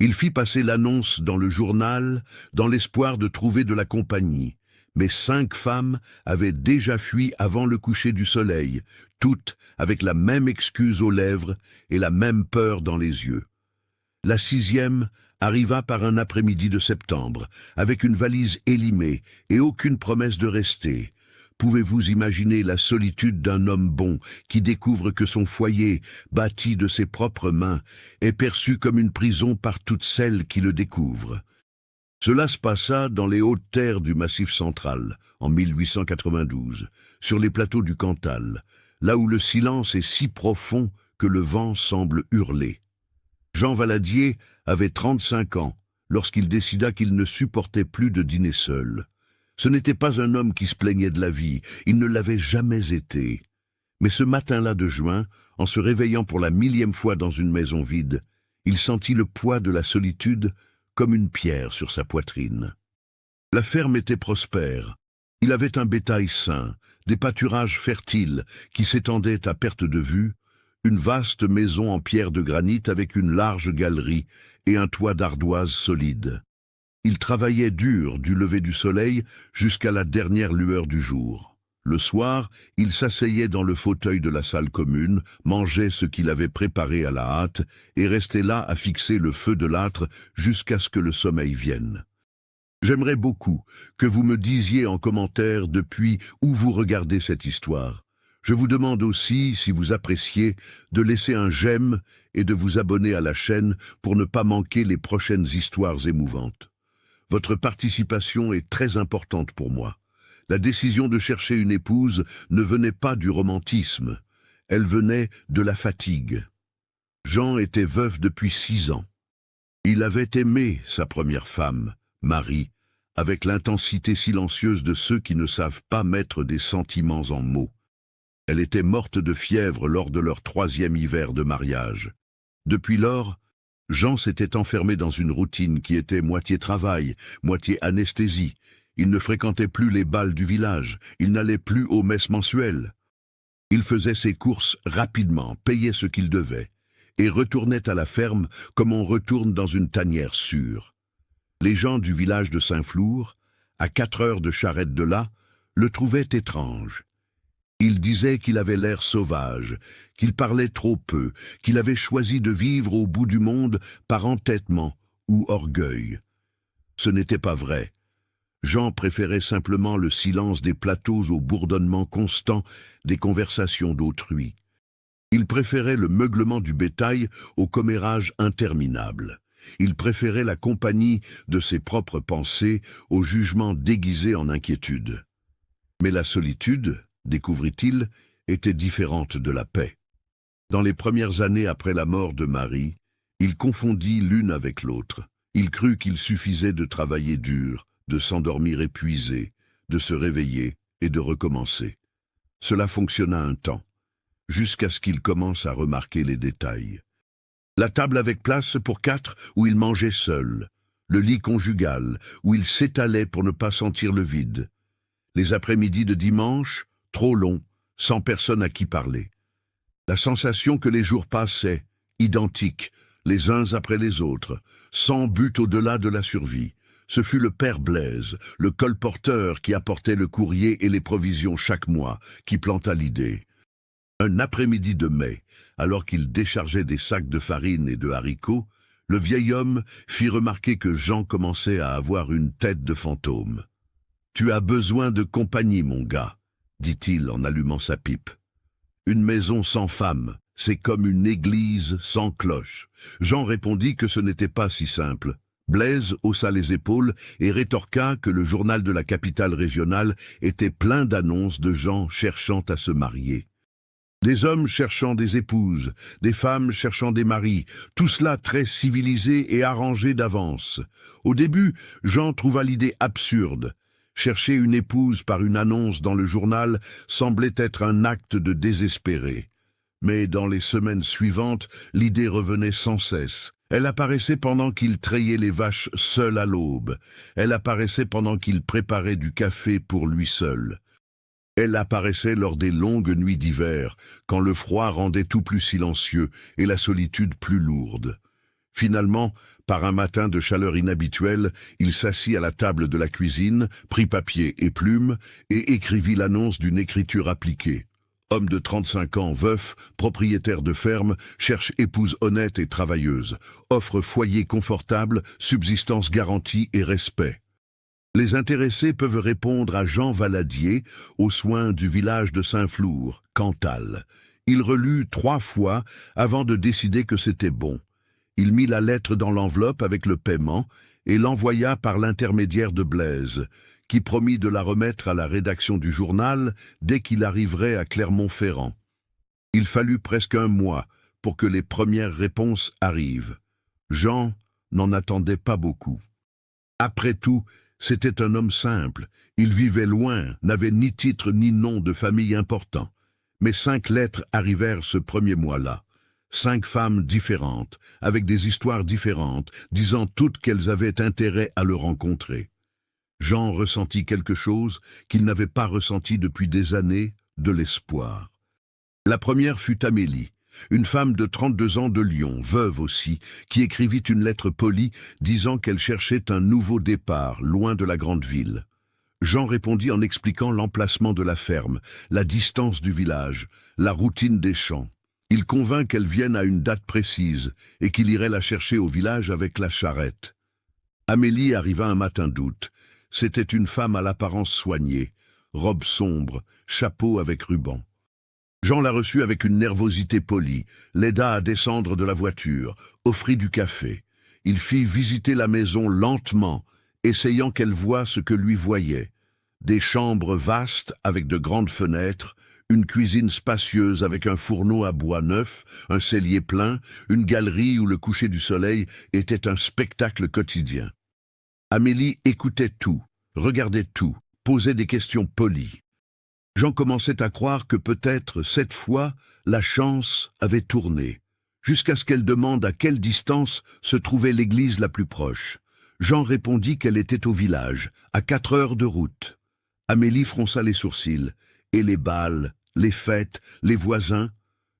Il fit passer l'annonce dans le journal, dans l'espoir de trouver de la compagnie. Mais 5 femmes avaient déjà fui avant le coucher du soleil, toutes avec la même excuse aux lèvres et la même peur dans les yeux. La 6e arriva par un après-midi de septembre, avec une valise élimée et aucune promesse de rester. Pouvez-vous imaginer la solitude d'un homme bon qui découvre que son foyer, bâti de ses propres mains, est perçu comme une prison par toutes celles qui le découvrent? Cela se passa dans les hautes terres du Massif central, en 1892, sur les plateaux du Cantal, là où le silence est si profond que le vent semble hurler. Jean Valadier avait 35 ans lorsqu'il décida qu'il ne supportait plus de dîner seul. Ce n'était pas un homme qui se plaignait de la vie, il ne l'avait jamais été. Mais ce matin-là de juin, en se réveillant pour la 1000e fois dans une maison vide, il sentit le poids de la solitude comme une pierre sur sa poitrine. La ferme était prospère. Il avait un bétail sain, des pâturages fertiles qui s'étendaient à perte de vue, une vaste maison en pierre de granit avec une large galerie et un toit d'ardoise solide. Il travaillait dur du lever du soleil jusqu'à la dernière lueur du jour. Le soir, il s'asseyait dans le fauteuil de la salle commune, mangeait ce qu'il avait préparé à la hâte et restait là à fixer le feu de l'âtre jusqu'à ce que le sommeil vienne. J'aimerais beaucoup que vous me disiez en commentaire depuis où vous regardez cette histoire. Je vous demande aussi, si vous appréciez, de laisser un j'aime et de vous abonner à la chaîne pour ne pas manquer les prochaines histoires émouvantes. Votre participation est très importante pour moi. La décision de chercher une épouse ne venait pas du romantisme, elle venait de la fatigue. Jean était veuf depuis 6 ans. Il avait aimé sa première femme, Marie, avec l'intensité silencieuse de ceux qui ne savent pas mettre des sentiments en mots. Elle était morte de fièvre lors de leur 3e hiver de mariage. Depuis lors, Jean s'était enfermé dans une routine qui était moitié travail, moitié anesthésie. Il ne fréquentait plus les bals du village, il n'allait plus aux messes mensuelles. Il faisait ses courses rapidement, payait ce qu'il devait, et retournait à la ferme comme on retourne dans une tanière sûre. Les gens du village de Saint-Flour, à 4 heures de charrette de là, le trouvaient étrange. Ils disaient qu'il avait l'air sauvage, qu'il parlait trop peu, qu'il avait choisi de vivre au bout du monde par entêtement ou orgueil. Ce n'était pas vrai. Jean préférait simplement le silence des plateaux au bourdonnement constant des conversations d'autrui. Il préférait le meuglement du bétail au commérage interminable. Il préférait la compagnie de ses propres pensées au jugement déguisé en inquiétude. Mais la solitude, découvrit-il, était différente de la paix. Dans les premières années après la mort de Marie, il confondit l'une avec l'autre. Il crut qu'il suffisait de travailler dur, de s'endormir épuisé, de se réveiller et de recommencer. Cela fonctionna un temps, jusqu'à ce qu'il commence à remarquer les détails. La table avec place pour 4 où il mangeait seul, le lit conjugal où il s'étalait pour ne pas sentir le vide, les après-midi de dimanche, trop longs, sans personne à qui parler. La sensation que les jours passaient, identiques, les uns après les autres, sans but au-delà de la survie. Ce fut le père Blaise, le colporteur qui apportait le courrier et les provisions chaque mois, qui planta l'idée. Un après-midi de mai, alors qu'il déchargeait des sacs de farine et de haricots, le vieil homme fit remarquer que Jean commençait à avoir une tête de fantôme. « Tu as besoin de compagnie, mon gars », dit-il en allumant sa pipe. « Une maison sans femme, c'est comme une église sans cloche. » Jean répondit que ce n'était pas si simple. Blaise haussa les épaules et rétorqua que le journal de la capitale régionale était plein d'annonces de gens cherchant à se marier. Des hommes cherchant des épouses, des femmes cherchant des maris, tout cela très civilisé et arrangé d'avance. Au début, Jean trouva l'idée absurde. Chercher une épouse par une annonce dans le journal semblait être un acte de désespéré. Mais dans les semaines suivantes, l'idée revenait sans cesse. Elle apparaissait pendant qu'il trayait les vaches seul à l'aube. Elle apparaissait pendant qu'il préparait du café pour lui seul. Elle apparaissait lors des longues nuits d'hiver, quand le froid rendait tout plus silencieux et la solitude plus lourde. Finalement, par un matin de chaleur inhabituelle, il s'assit à la table de la cuisine, prit papier et plume, et écrivit l'annonce d'une écriture appliquée. Homme de 35 ans, veuf, propriétaire de ferme, cherche épouse honnête et travailleuse. Offre foyer confortable, subsistance garantie et respect. Les intéressés peuvent répondre à Jean Valadier, aux soins du village de Saint-Flour, Cantal. Il relut 3 fois avant de décider que c'était bon. Il mit la lettre dans l'enveloppe avec le paiement et l'envoya par l'intermédiaire de Blaise, qui promit de la remettre à la rédaction du journal dès qu'il arriverait à Clermont-Ferrand. Il fallut presque un mois pour que les premières réponses arrivent. Jean n'en attendait pas beaucoup. Après tout, c'était un homme simple. Il vivait loin, n'avait ni titre ni nom de famille important. Mais 5 lettres arrivèrent ce premier mois-là. 5 femmes différentes, avec des histoires différentes, disant toutes qu'elles avaient intérêt à le rencontrer. Jean ressentit quelque chose qu'il n'avait pas ressenti depuis des années, de l'espoir. La première fut Amélie, une femme de 32 ans de Lyon, veuve aussi, qui écrivit une lettre polie disant qu'elle cherchait un nouveau départ, loin de la grande ville. Jean répondit en expliquant l'emplacement de la ferme, la distance du village, la routine des champs. Il convint qu'elle vienne à une date précise et qu'il irait la chercher au village avec la charrette. Amélie arriva un matin d'août. C'était une femme à l'apparence soignée, robe sombre, chapeau avec ruban. Jean la reçut avec une nervosité polie, l'aida à descendre de la voiture, offrit du café. Il fit visiter la maison lentement, essayant qu'elle voie ce que lui voyait. Des chambres vastes avec de grandes fenêtres, une cuisine spacieuse avec un fourneau à bois neuf, un cellier plein, une galerie où le coucher du soleil était un spectacle quotidien. Amélie écoutait tout, regardait tout, posait des questions polies. Jean commençait à croire que peut-être, cette fois, la chance avait tourné, jusqu'à ce qu'elle demande à quelle distance se trouvait l'église la plus proche. Jean répondit qu'elle était au village, à 4 heures de route. Amélie fronça les sourcils, et les bals, les fêtes, les voisins.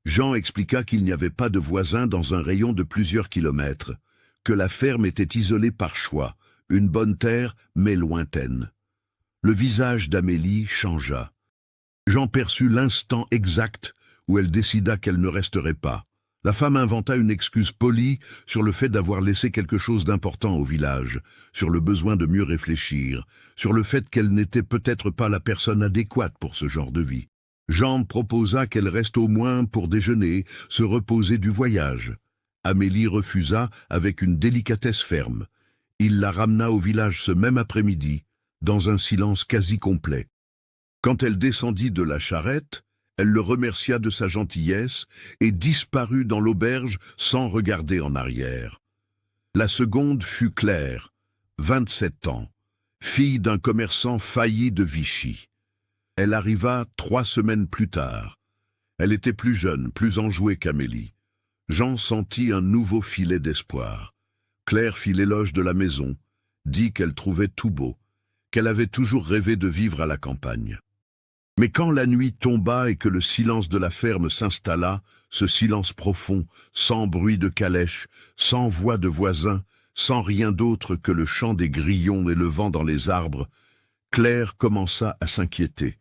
Jean expliqua qu'il n'y avait pas de voisins dans un rayon de plusieurs kilomètres, que la ferme était isolée par choix, une bonne terre mais lointaine. Le visage d'Amélie changea. Jean perçut l'instant exact où elle décida qu'elle ne resterait pas. La femme inventa une excuse polie sur le fait d'avoir laissé quelque chose d'important au village, sur le besoin de mieux réfléchir, sur le fait qu'elle n'était peut-être pas la personne adéquate pour ce genre de vie. Jean proposa qu'elle reste au moins pour déjeuner, se reposer du voyage. Amélie refusa avec une délicatesse ferme. Il la ramena au village ce même après-midi, dans un silence quasi complet. Quand elle descendit de la charrette, elle le remercia de sa gentillesse et disparut dans l'auberge sans regarder en arrière. La seconde fut Claire, 27 ans, fille d'un commerçant failli de Vichy. Elle arriva 3 semaines plus tard. Elle était plus jeune, plus enjouée qu'Amélie. Jean sentit un nouveau filet d'espoir. Claire fit l'éloge de la maison, dit qu'elle trouvait tout beau, qu'elle avait toujours rêvé de vivre à la campagne. Mais quand la nuit tomba et que le silence de la ferme s'installa, ce silence profond, sans bruit de calèche, sans voix de voisins, sans rien d'autre que le chant des grillons et le vent dans les arbres, Claire commença à s'inquiéter.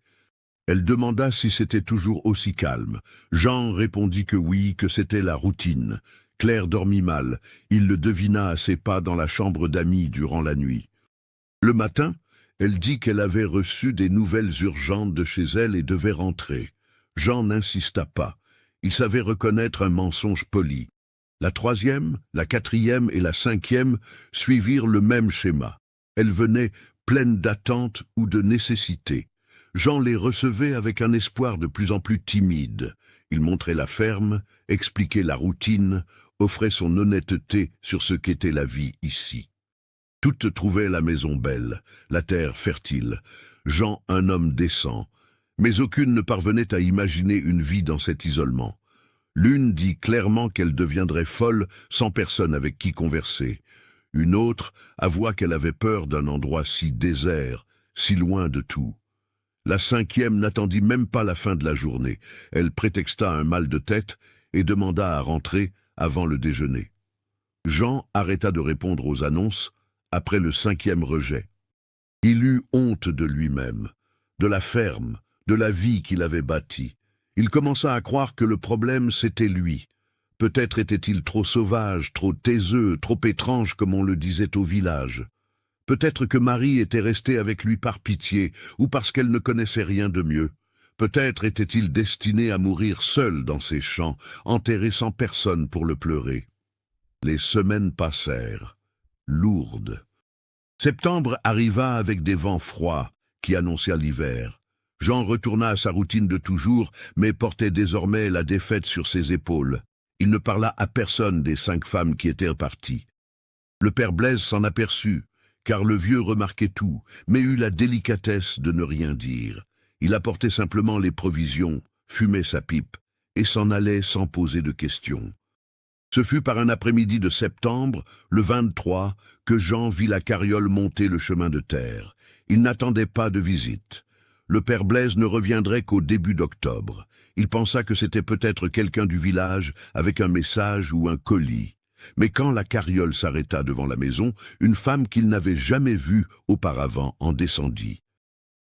Elle demanda si c'était toujours aussi calme. Jean répondit que oui, que c'était la routine. Claire dormit mal. Il le devina à ses pas dans la chambre d'amis durant la nuit. Le matin, elle dit qu'elle avait reçu des nouvelles urgentes de chez elle et devait rentrer. Jean n'insista pas. Il savait reconnaître un mensonge poli. La 3e, la 4e et la 5e suivirent le même schéma. Elles venaient pleines d'attente ou de nécessité. Jean les recevait avec un espoir de plus en plus timide. Il montrait la ferme, expliquait la routine, offrait son honnêteté sur ce qu'était la vie ici. Toutes trouvaient la maison belle, la terre fertile, Jean un homme décent, mais aucune ne parvenait à imaginer une vie dans cet isolement. L'une dit clairement qu'elle deviendrait folle sans personne avec qui converser. Une autre avoua qu'elle avait peur d'un endroit si désert, si loin de tout. La 5e n'attendit même pas la fin de la journée. Elle prétexta un mal de tête et demanda à rentrer avant le déjeuner. Jean arrêta de répondre aux annonces après le 5e rejet. Il eut honte de lui-même, de la ferme, de la vie qu'il avait bâtie. Il commença à croire que le problème, c'était lui. Peut-être était-il trop sauvage, trop taiseux, trop étrange comme on le disait au village. Peut-être que Marie était restée avec lui par pitié ou parce qu'elle ne connaissait rien de mieux. Peut-être était-il destiné à mourir seul dans ses champs, enterré sans personne pour le pleurer. Les semaines passèrent, lourdes. Septembre arriva avec des vents froids qui annonçaient l'hiver. Jean retourna à sa routine de toujours, mais portait désormais la défaite sur ses épaules. Il ne parla à personne des 5 femmes qui étaient parties. Le père Blaise s'en aperçut, car le vieux remarquait tout, mais eut la délicatesse de ne rien dire. Il apportait simplement les provisions, fumait sa pipe, et s'en allait sans poser de questions. Ce fut par un après-midi de septembre, le 23, que Jean vit la carriole monter le chemin de terre. Il n'attendait pas de visite. Le père Blaise ne reviendrait qu'au début d'octobre. Il pensa que c'était peut-être quelqu'un du village avec un message ou un colis. Mais quand la carriole s'arrêta devant la maison, une femme qu'il n'avait jamais vue auparavant en descendit.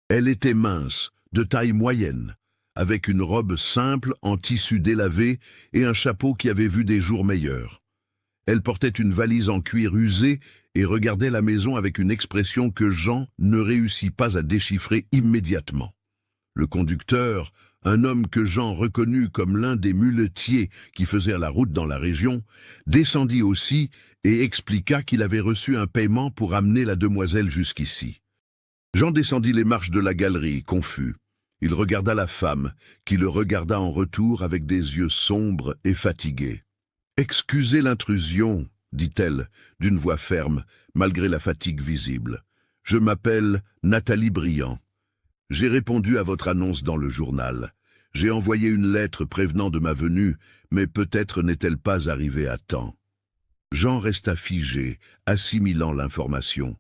Elle était mince, de taille moyenne, avec une robe simple en tissu délavé et un chapeau qui avait vu des jours meilleurs. Elle portait une valise en cuir usé et regardait la maison avec une expression que Jean ne réussit pas à déchiffrer immédiatement. Le conducteur, un homme que Jean reconnut comme l'un des muletiers qui faisaient la route dans la région, descendit aussi et expliqua qu'il avait reçu un paiement pour amener la demoiselle jusqu'ici. Jean descendit les marches de la galerie, confus. Il regarda la femme, qui le regarda en retour avec des yeux sombres et fatigués. « Excusez l'intrusion, dit-elle, d'une voix ferme, malgré la fatigue visible. Je m'appelle Nathalie Briand. J'ai répondu à votre annonce dans le journal. J'ai envoyé une lettre prévenant de ma venue, mais peut-être n'est-elle pas arrivée à temps. » Jean resta figé, assimilant l'information.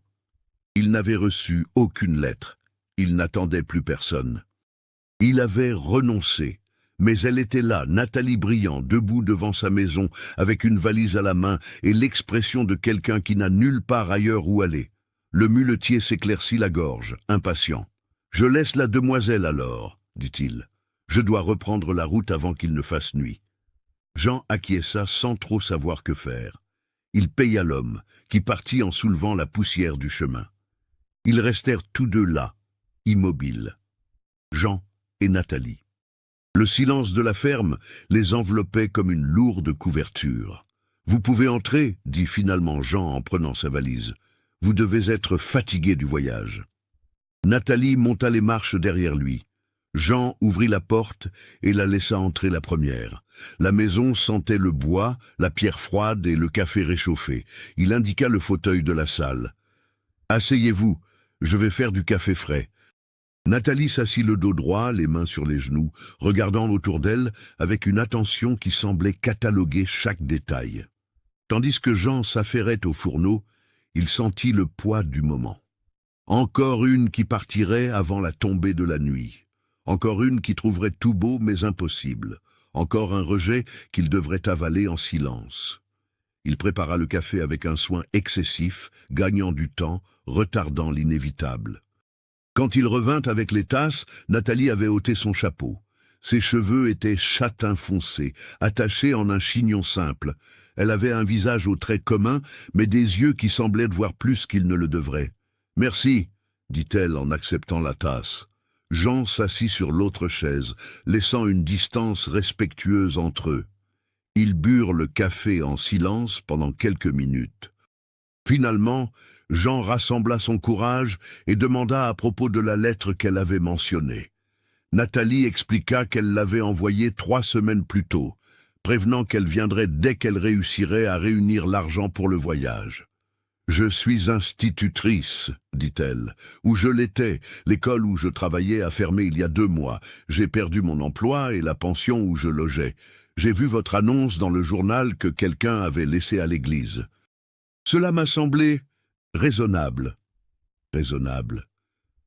Il n'avait reçu aucune lettre. Il n'attendait plus personne. Il avait renoncé, mais elle était là, Nathalie Briand, debout devant sa maison, avec une valise à la main et l'expression de quelqu'un qui n'a nulle part ailleurs où aller. Le muletier s'éclaircit la gorge, impatient. « Je laisse la demoiselle alors, dit-il. Je dois reprendre la route avant qu'il ne fasse nuit. » Jean acquiesça sans trop savoir que faire. Il paya l'homme, qui partit en soulevant la poussière du chemin. Ils restèrent tous deux là, immobiles. Jean et Nathalie. Le silence de la ferme les enveloppait comme une lourde couverture. « Vous pouvez entrer, dit finalement Jean en prenant sa valise. Vous devez être fatigué du voyage. » Nathalie monta les marches derrière lui. Jean ouvrit la porte et la laissa entrer la première. La maison sentait le bois, la pierre froide et le café réchauffé. Il indiqua le fauteuil de la salle. « Asseyez-vous, je vais faire du café frais. » Nathalie s'assit le dos droit, les mains sur les genoux, regardant autour d'elle avec une attention qui semblait cataloguer chaque détail. Tandis que Jean s'affairait au fourneau, il sentit le poids du moment. Encore une qui partirait avant la tombée de la nuit. Encore une qui trouverait tout beau mais impossible. Encore un rejet qu'il devrait avaler en silence. Il prépara le café avec un soin excessif, gagnant du temps, retardant l'inévitable. Quand il revint avec les tasses, Nathalie avait ôté son chapeau. Ses cheveux étaient châtain foncé, attachés en un chignon simple. Elle avait un visage aux traits communs, mais des yeux qui semblaient voir plus qu'ils ne le devraient. « Merci, dit-elle en acceptant la tasse. Jean s'assit sur l'autre chaise, laissant une distance respectueuse entre eux. Ils burent le café en silence pendant quelques minutes. Finalement, Jean rassembla son courage et demanda à propos de la lettre qu'elle avait mentionnée. Nathalie expliqua qu'elle l'avait envoyée 3 semaines plus tôt, prévenant qu'elle viendrait dès qu'elle réussirait à réunir l'argent pour le voyage. « Je suis institutrice, dit-elle, ou je l'étais. L'école où je travaillais a fermé il y a 2 mois. J'ai perdu mon emploi et la pension où je logeais. J'ai vu votre annonce dans le journal que quelqu'un avait laissé à l'église. Cela m'a semblé raisonnable. » Raisonnable.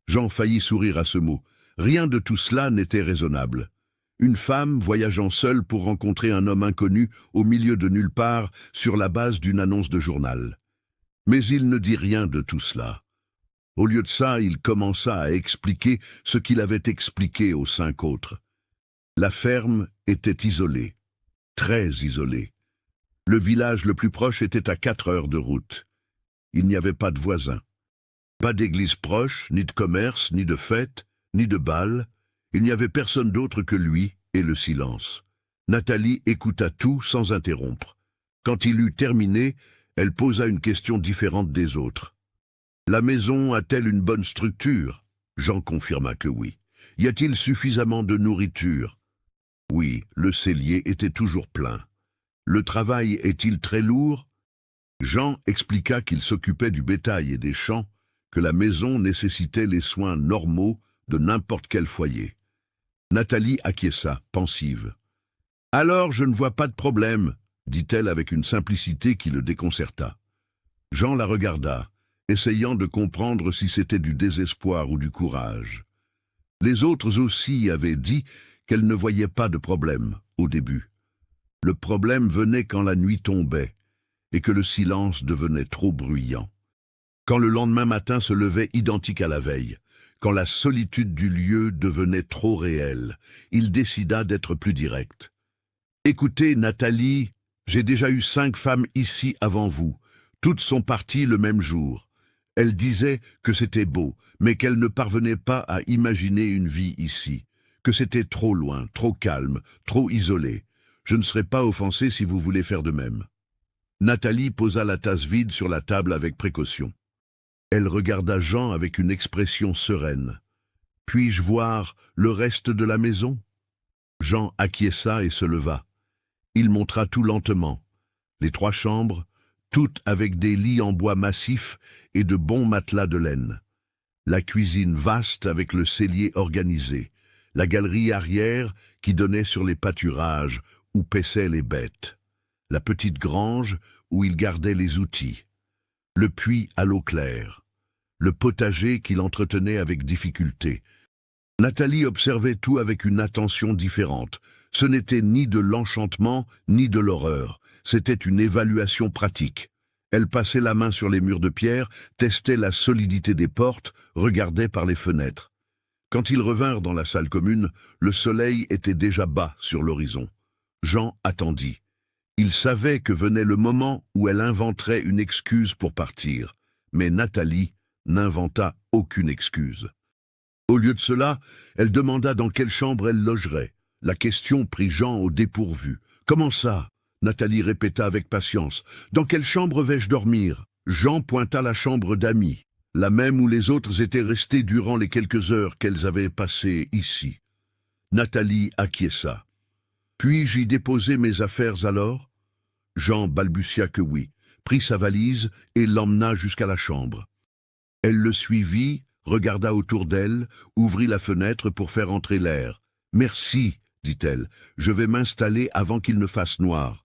Jean faillit sourire à ce mot. Rien de tout cela n'était raisonnable. Une femme voyageant seule pour rencontrer un homme inconnu au milieu de nulle part sur la base d'une annonce de journal. Mais il ne dit rien de tout cela. Au lieu de ça, il commença à expliquer ce qu'il avait expliqué aux 5 autres. La ferme était isolée, très isolée. Le village le plus proche était à 4 heures de route. Il n'y avait pas de voisins. Pas d'église proche, ni de commerce, ni de fête, ni de bal. Il n'y avait personne d'autre que lui et le silence. Nathalie écouta tout sans interrompre. Quand il eut terminé, elle posa une question différente des autres. « La maison a-t-elle une bonne structure ?» Jean confirma que oui. « Y a-t-il suffisamment de nourriture ?» Oui, le cellier était toujours plein. « Le travail est-il très lourd ?» Jean expliqua qu'il s'occupait du bétail et des champs, que la maison nécessitait les soins normaux de n'importe quel foyer. Nathalie acquiesça, pensive. « Alors je ne vois pas de problème, » dit-elle avec une simplicité qui le déconcerta. Jean la regarda, essayant de comprendre si c'était du désespoir ou du courage. Les autres aussi avaient dit qu'elles ne voyaient pas de problème au début. Le problème venait quand la nuit tombait et que le silence devenait trop bruyant. Quand le lendemain matin se levait identique à la veille, quand la solitude du lieu devenait trop réelle, il décida d'être plus direct. « Écoutez, Nathalie, j'ai déjà eu 5 femmes ici avant vous. Toutes sont parties le même jour. Elles disaient que c'était beau, mais qu'elles ne parvenaient pas à imaginer une vie ici, que c'était trop loin, trop calme, trop isolé. Je ne serai pas offensé si vous voulez faire de même. » Nathalie posa la tasse vide sur la table avec précaution. Elle regarda Jean avec une expression sereine. « Puis-je voir le reste de la maison ?» Jean acquiesça et se leva. Il montra tout lentement. Les 3 chambres, toutes avec des lits en bois massif et de bons matelas de laine. La cuisine vaste avec le cellier organisé. La galerie arrière qui donnait sur les pâturages où paissaient les bêtes. La petite grange où il gardait les outils. Le puits à l'eau claire. Le potager qu'il entretenait avec difficulté. Nathalie observait tout avec une attention différente. Ce n'était ni de l'enchantement, ni de l'horreur. C'était une évaluation pratique. Elle passait la main sur les murs de pierre, testait la solidité des portes, regardait par les fenêtres. Quand ils revinrent dans la salle commune, le soleil était déjà bas sur l'horizon. Jean attendit. Il savait que venait le moment où elle inventerait une excuse pour partir. Mais Nathalie n'inventa aucune excuse. Au lieu de cela, elle demanda dans quelle chambre elle logerait. La question prit Jean au dépourvu. « Comment ça ?» Nathalie répéta avec patience. « Dans quelle chambre vais-je dormir ?» Jean pointa la chambre d'Amy, la même où les autres étaient restés durant les quelques heures qu'elles avaient passées ici. Nathalie acquiesça. « Puis-je y déposer mes affaires alors ?» Jean balbutia que oui, prit sa valise et l'emmena jusqu'à la chambre. Elle le suivit, regarda autour d'elle, ouvrit la fenêtre pour faire entrer l'air. « Merci, » dit-elle, « je vais m'installer avant qu'il ne fasse noir. »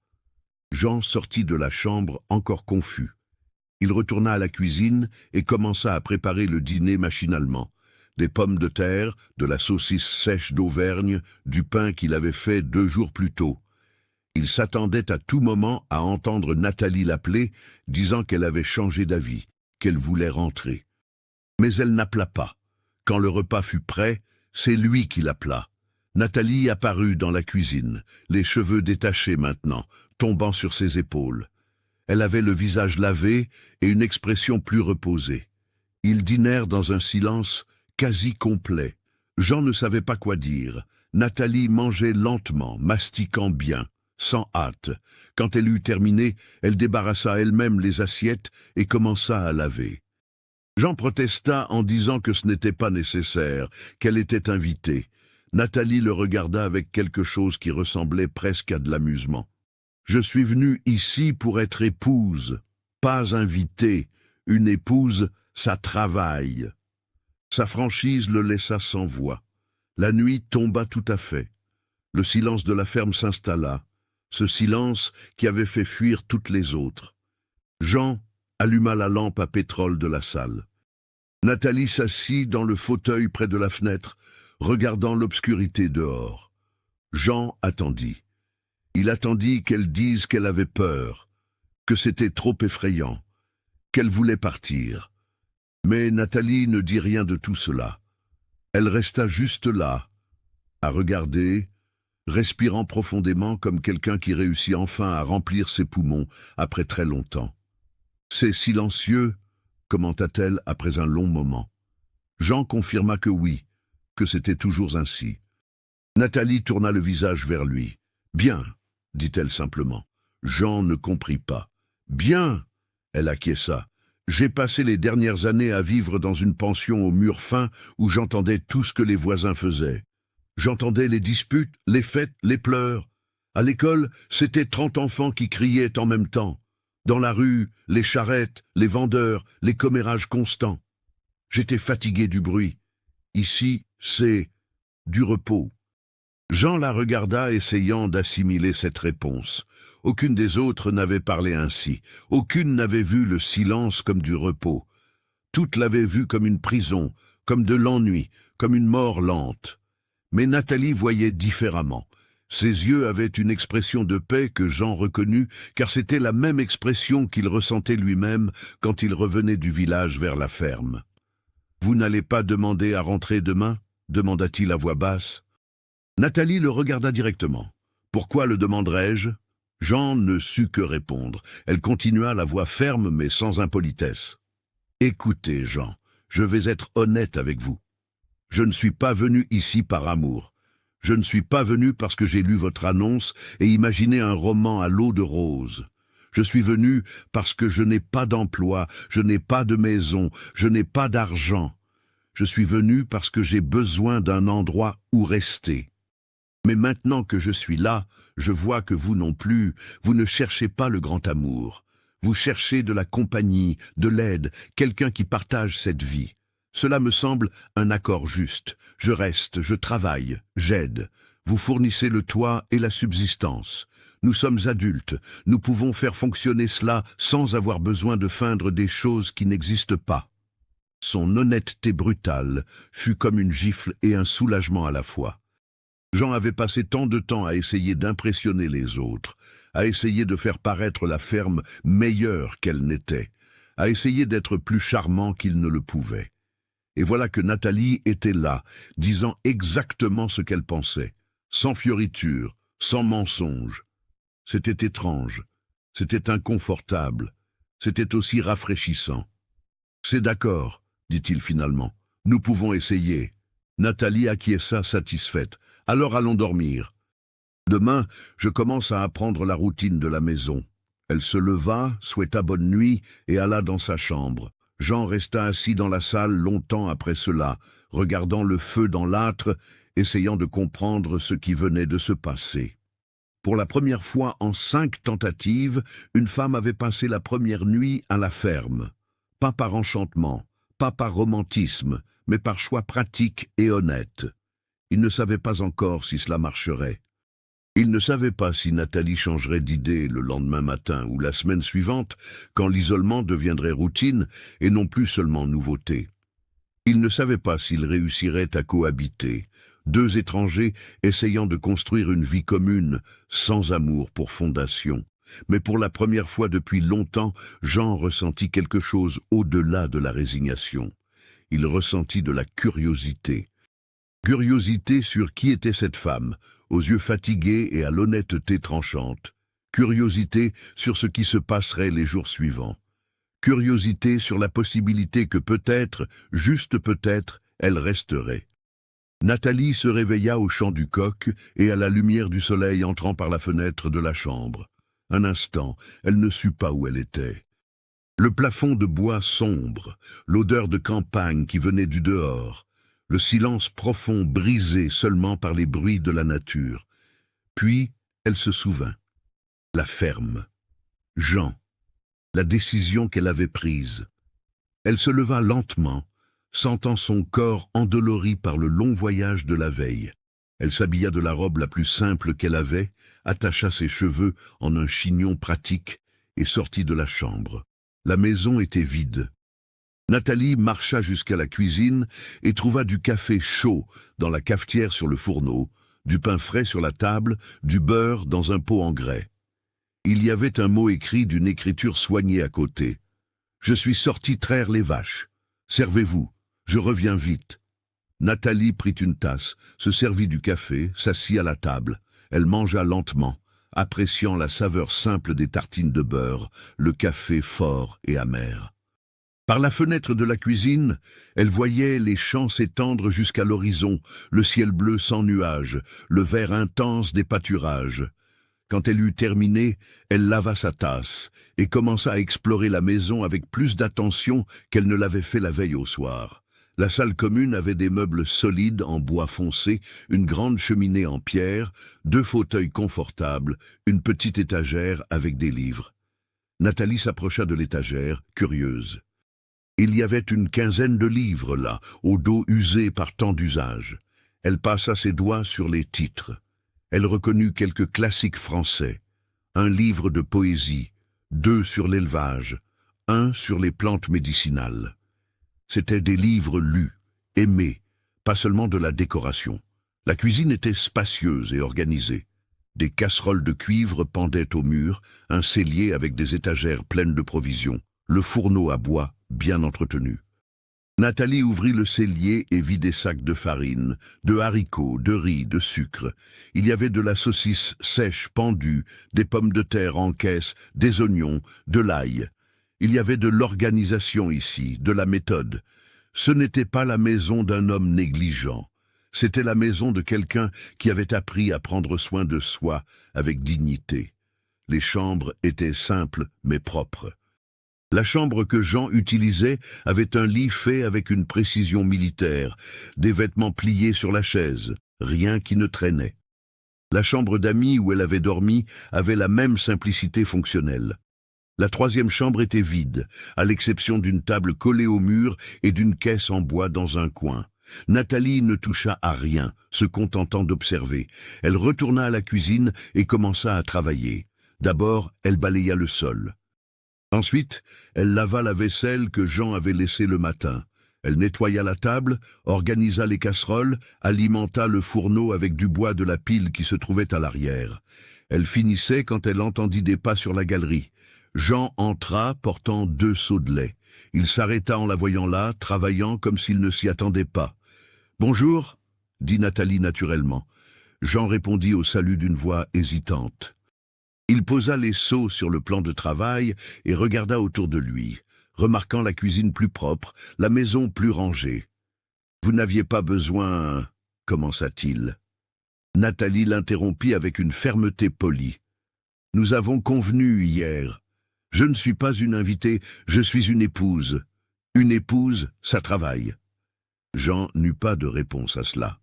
Jean sortit de la chambre encore confus. Il retourna à la cuisine et commença à préparer le dîner machinalement. Des pommes de terre, de la saucisse sèche d'Auvergne, du pain qu'il avait fait 2 jours plus tôt. Il s'attendait à tout moment à entendre Nathalie l'appeler, disant qu'elle avait changé d'avis, qu'elle voulait rentrer. Mais elle n'appela pas. Quand le repas fut prêt, c'est lui qui l'appela. Nathalie apparut dans la cuisine, les cheveux détachés maintenant, tombant sur ses épaules. Elle avait le visage lavé et une expression plus reposée. Ils dînèrent dans un silence quasi complet. Jean ne savait pas quoi dire. Nathalie mangeait lentement, mastiquant bien, sans hâte. Quand elle eut terminé, elle débarrassa elle-même les assiettes et commença à laver. Jean protesta en disant que ce n'était pas nécessaire, qu'elle était invitée. Nathalie le regarda avec quelque chose qui ressemblait presque à de l'amusement. « Je suis venue ici pour être épouse, pas invitée. Une épouse, ça travaille. » Sa franchise le laissa sans voix. La nuit tomba tout à fait. Le silence de la ferme s'installa, ce silence qui avait fait fuir toutes les autres. Jean alluma la lampe à pétrole de la salle. Nathalie s'assit dans le fauteuil près de la fenêtre, regardant l'obscurité dehors. Jean attendit. Il attendit qu'elle dise qu'elle avait peur, que c'était trop effrayant, qu'elle voulait partir. Mais Nathalie ne dit rien de tout cela. Elle resta juste là, à regarder, respirant profondément comme quelqu'un qui réussit enfin à remplir ses poumons après très longtemps. « C'est silencieux », commenta-t-elle après un long moment. Jean confirma que oui, que c'était toujours ainsi. Nathalie tourna le visage vers lui. « Bien », dit-elle simplement. Jean ne comprit pas. « Bien », elle acquiesça. « J'ai passé les dernières années à vivre dans une pension aux murs fins où j'entendais tout ce que les voisins faisaient. J'entendais les disputes, les fêtes, les pleurs. À l'école, c'était 30 enfants qui criaient en même temps. Dans la rue, les charrettes, les vendeurs, les commérages constants. J'étais fatigué du bruit. Ici, c'est du repos. » Jean la regarda, essayant d'assimiler cette réponse. Aucune des autres n'avait parlé ainsi. Aucune n'avait vu le silence comme du repos. Toutes l'avaient vu comme une prison, comme de l'ennui, comme une mort lente. Mais Nathalie voyait différemment. Ses yeux avaient une expression de paix que Jean reconnut, car c'était la même expression qu'il ressentait lui-même quand il revenait du village vers la ferme. « Vous n'allez pas demander à rentrer demain » demanda-t-il à voix basse. Nathalie le regarda directement. « Pourquoi le demanderais-je » Jean ne sut que répondre. Elle continua, la voix ferme mais sans impolitesse. « Écoutez, Jean, je vais être honnête avec vous. Je ne suis pas venu ici par amour. Je ne suis pas venu parce que j'ai lu votre annonce et imaginé un roman à l'eau de rose. Je suis venu parce que je n'ai pas d'emploi, je n'ai pas de maison, je n'ai pas d'argent. Je suis venu parce que j'ai besoin d'un endroit où rester. Mais maintenant que je suis là, je vois que vous non plus, vous ne cherchez pas le grand amour. Vous cherchez de la compagnie, de l'aide, quelqu'un qui partage cette vie. Cela me semble un accord juste. Je reste, je travaille, j'aide. Vous fournissez le toit et la subsistance. Nous sommes adultes, nous pouvons faire fonctionner cela sans avoir besoin de feindre des choses qui n'existent pas. » Son honnêteté brutale fut comme une gifle et un soulagement à la fois. Jean avait passé tant de temps à essayer d'impressionner les autres, à essayer de faire paraître la ferme meilleure qu'elle n'était, à essayer d'être plus charmant qu'il ne le pouvait. Et voilà que Nathalie était là, disant exactement ce qu'elle pensait, sans fioriture, sans mensonge. C'était étrange, c'était inconfortable, c'était aussi rafraîchissant. « C'est d'accord, » dit-il finalement, « nous pouvons essayer. » Nathalie acquiesça satisfaite. « Alors allons dormir. Demain, je commence à apprendre la routine de la maison. » Elle se leva, souhaita bonne nuit et alla dans sa chambre. Jean resta assis dans la salle longtemps après cela, regardant le feu dans l'âtre, essayant de comprendre ce qui venait de se passer. Pour la première fois en 5 tentatives, une femme avait passé la première nuit à la ferme. Pas par enchantement, pas par romantisme, mais par choix pratique et honnête. Il ne savait pas encore si cela marcherait. Il ne savait pas si Nathalie changerait d'idée le lendemain matin ou la semaine suivante, quand l'isolement deviendrait routine et non plus seulement nouveauté. Il ne savait pas s'ils réussiraient à cohabiter, 2 étrangers essayant de construire une vie commune, sans amour pour fondation. Mais pour la première fois depuis longtemps, Jean ressentit quelque chose au-delà de la résignation. Il ressentit de la curiosité. Curiosité sur qui était cette femme, aux yeux fatigués et à l'honnêteté tranchante. Curiosité sur ce qui se passerait les jours suivants. Curiosité sur la possibilité que peut-être, juste peut-être, elle resterait. Nathalie se réveilla au chant du coq et à la lumière du soleil entrant par la fenêtre de la chambre. Un instant, elle ne sut pas où elle était. Le plafond de bois sombre, l'odeur de campagne qui venait du dehors, le silence profond brisé seulement par les bruits de la nature. Puis, elle se souvint. La ferme. Jean. La décision qu'elle avait prise. Elle se leva lentement, sentant son corps endolori par le long voyage de la veille. Elle s'habilla de la robe la plus simple qu'elle avait, attacha ses cheveux en un chignon pratique et sortit de la chambre. La maison était vide. Nathalie marcha jusqu'à la cuisine et trouva du café chaud dans la cafetière sur le fourneau, du pain frais sur la table, du beurre dans un pot en grès. Il y avait un mot écrit d'une écriture soignée à côté. « Je suis sorti traire les vaches. Servez-vous, je reviens vite. » Nathalie prit une tasse, se servit du café, s'assit à la table. Elle mangea lentement, appréciant la saveur simple des tartines de beurre, le café fort et amer. Par la fenêtre de la cuisine, elle voyait les champs s'étendre jusqu'à l'horizon, le ciel bleu sans nuages, le vert intense des pâturages. Quand elle eut terminé, elle lava sa tasse et commença à explorer la maison avec plus d'attention qu'elle ne l'avait fait la veille au soir. La salle commune avait des meubles solides en bois foncé, une grande cheminée en pierre, 2 fauteuils confortables, une petite étagère avec des livres. Nathalie s'approcha de l'étagère, curieuse. Il y avait une quinzaine de livres là, au dos usé par tant d'usages. Elle passa ses doigts sur les titres. Elle reconnut quelques classiques français. Un livre de poésie, 2 sur l'élevage, 1 sur les plantes médicinales. C'étaient des livres lus, aimés, pas seulement de la décoration. La cuisine était spacieuse et organisée. Des casseroles de cuivre pendaient au mur, un cellier avec des étagères pleines de provisions, le fourneau à bois bien entretenu. Nathalie ouvrit le cellier et vit des sacs de farine, de haricots, de riz, de sucre. Il y avait de la saucisse sèche pendue, des pommes de terre en caisse, des oignons, de l'ail. Il y avait de l'organisation ici, de la méthode. Ce n'était pas la maison d'un homme négligent. C'était la maison de quelqu'un qui avait appris à prendre soin de soi avec dignité. Les chambres étaient simples mais propres. La chambre que Jean utilisait avait un lit fait avec une précision militaire, des vêtements pliés sur la chaise, rien qui ne traînait. La chambre d'amis où elle avait dormi avait la même simplicité fonctionnelle. La 3e chambre était vide, à l'exception d'une table collée au mur et d'une caisse en bois dans un coin. Nathalie ne toucha à rien, se contentant d'observer. Elle retourna à la cuisine et commença à travailler. D'abord, elle balaya le sol. Ensuite, elle lava la vaisselle que Jean avait laissée le matin. Elle nettoya la table, organisa les casseroles, alimenta le fourneau avec du bois de la pile qui se trouvait à l'arrière. Elle finissait quand elle entendit des pas sur la galerie. Jean entra portant 2 seaux de lait. Il s'arrêta en la voyant là, travaillant comme s'il ne s'y attendait pas. « Bonjour » dit Nathalie naturellement. Jean répondit au salut d'une voix hésitante. Il posa les seaux sur le plan de travail et regarda autour de lui, remarquant la cuisine plus propre, la maison plus rangée. « Vous n'aviez pas besoin... » commença-t-il. Nathalie l'interrompit avec une fermeté polie. « Nous avons convenu hier. Je ne suis pas une invitée, je suis une épouse. Une épouse, ça travaille. » Jean n'eut pas de réponse à cela.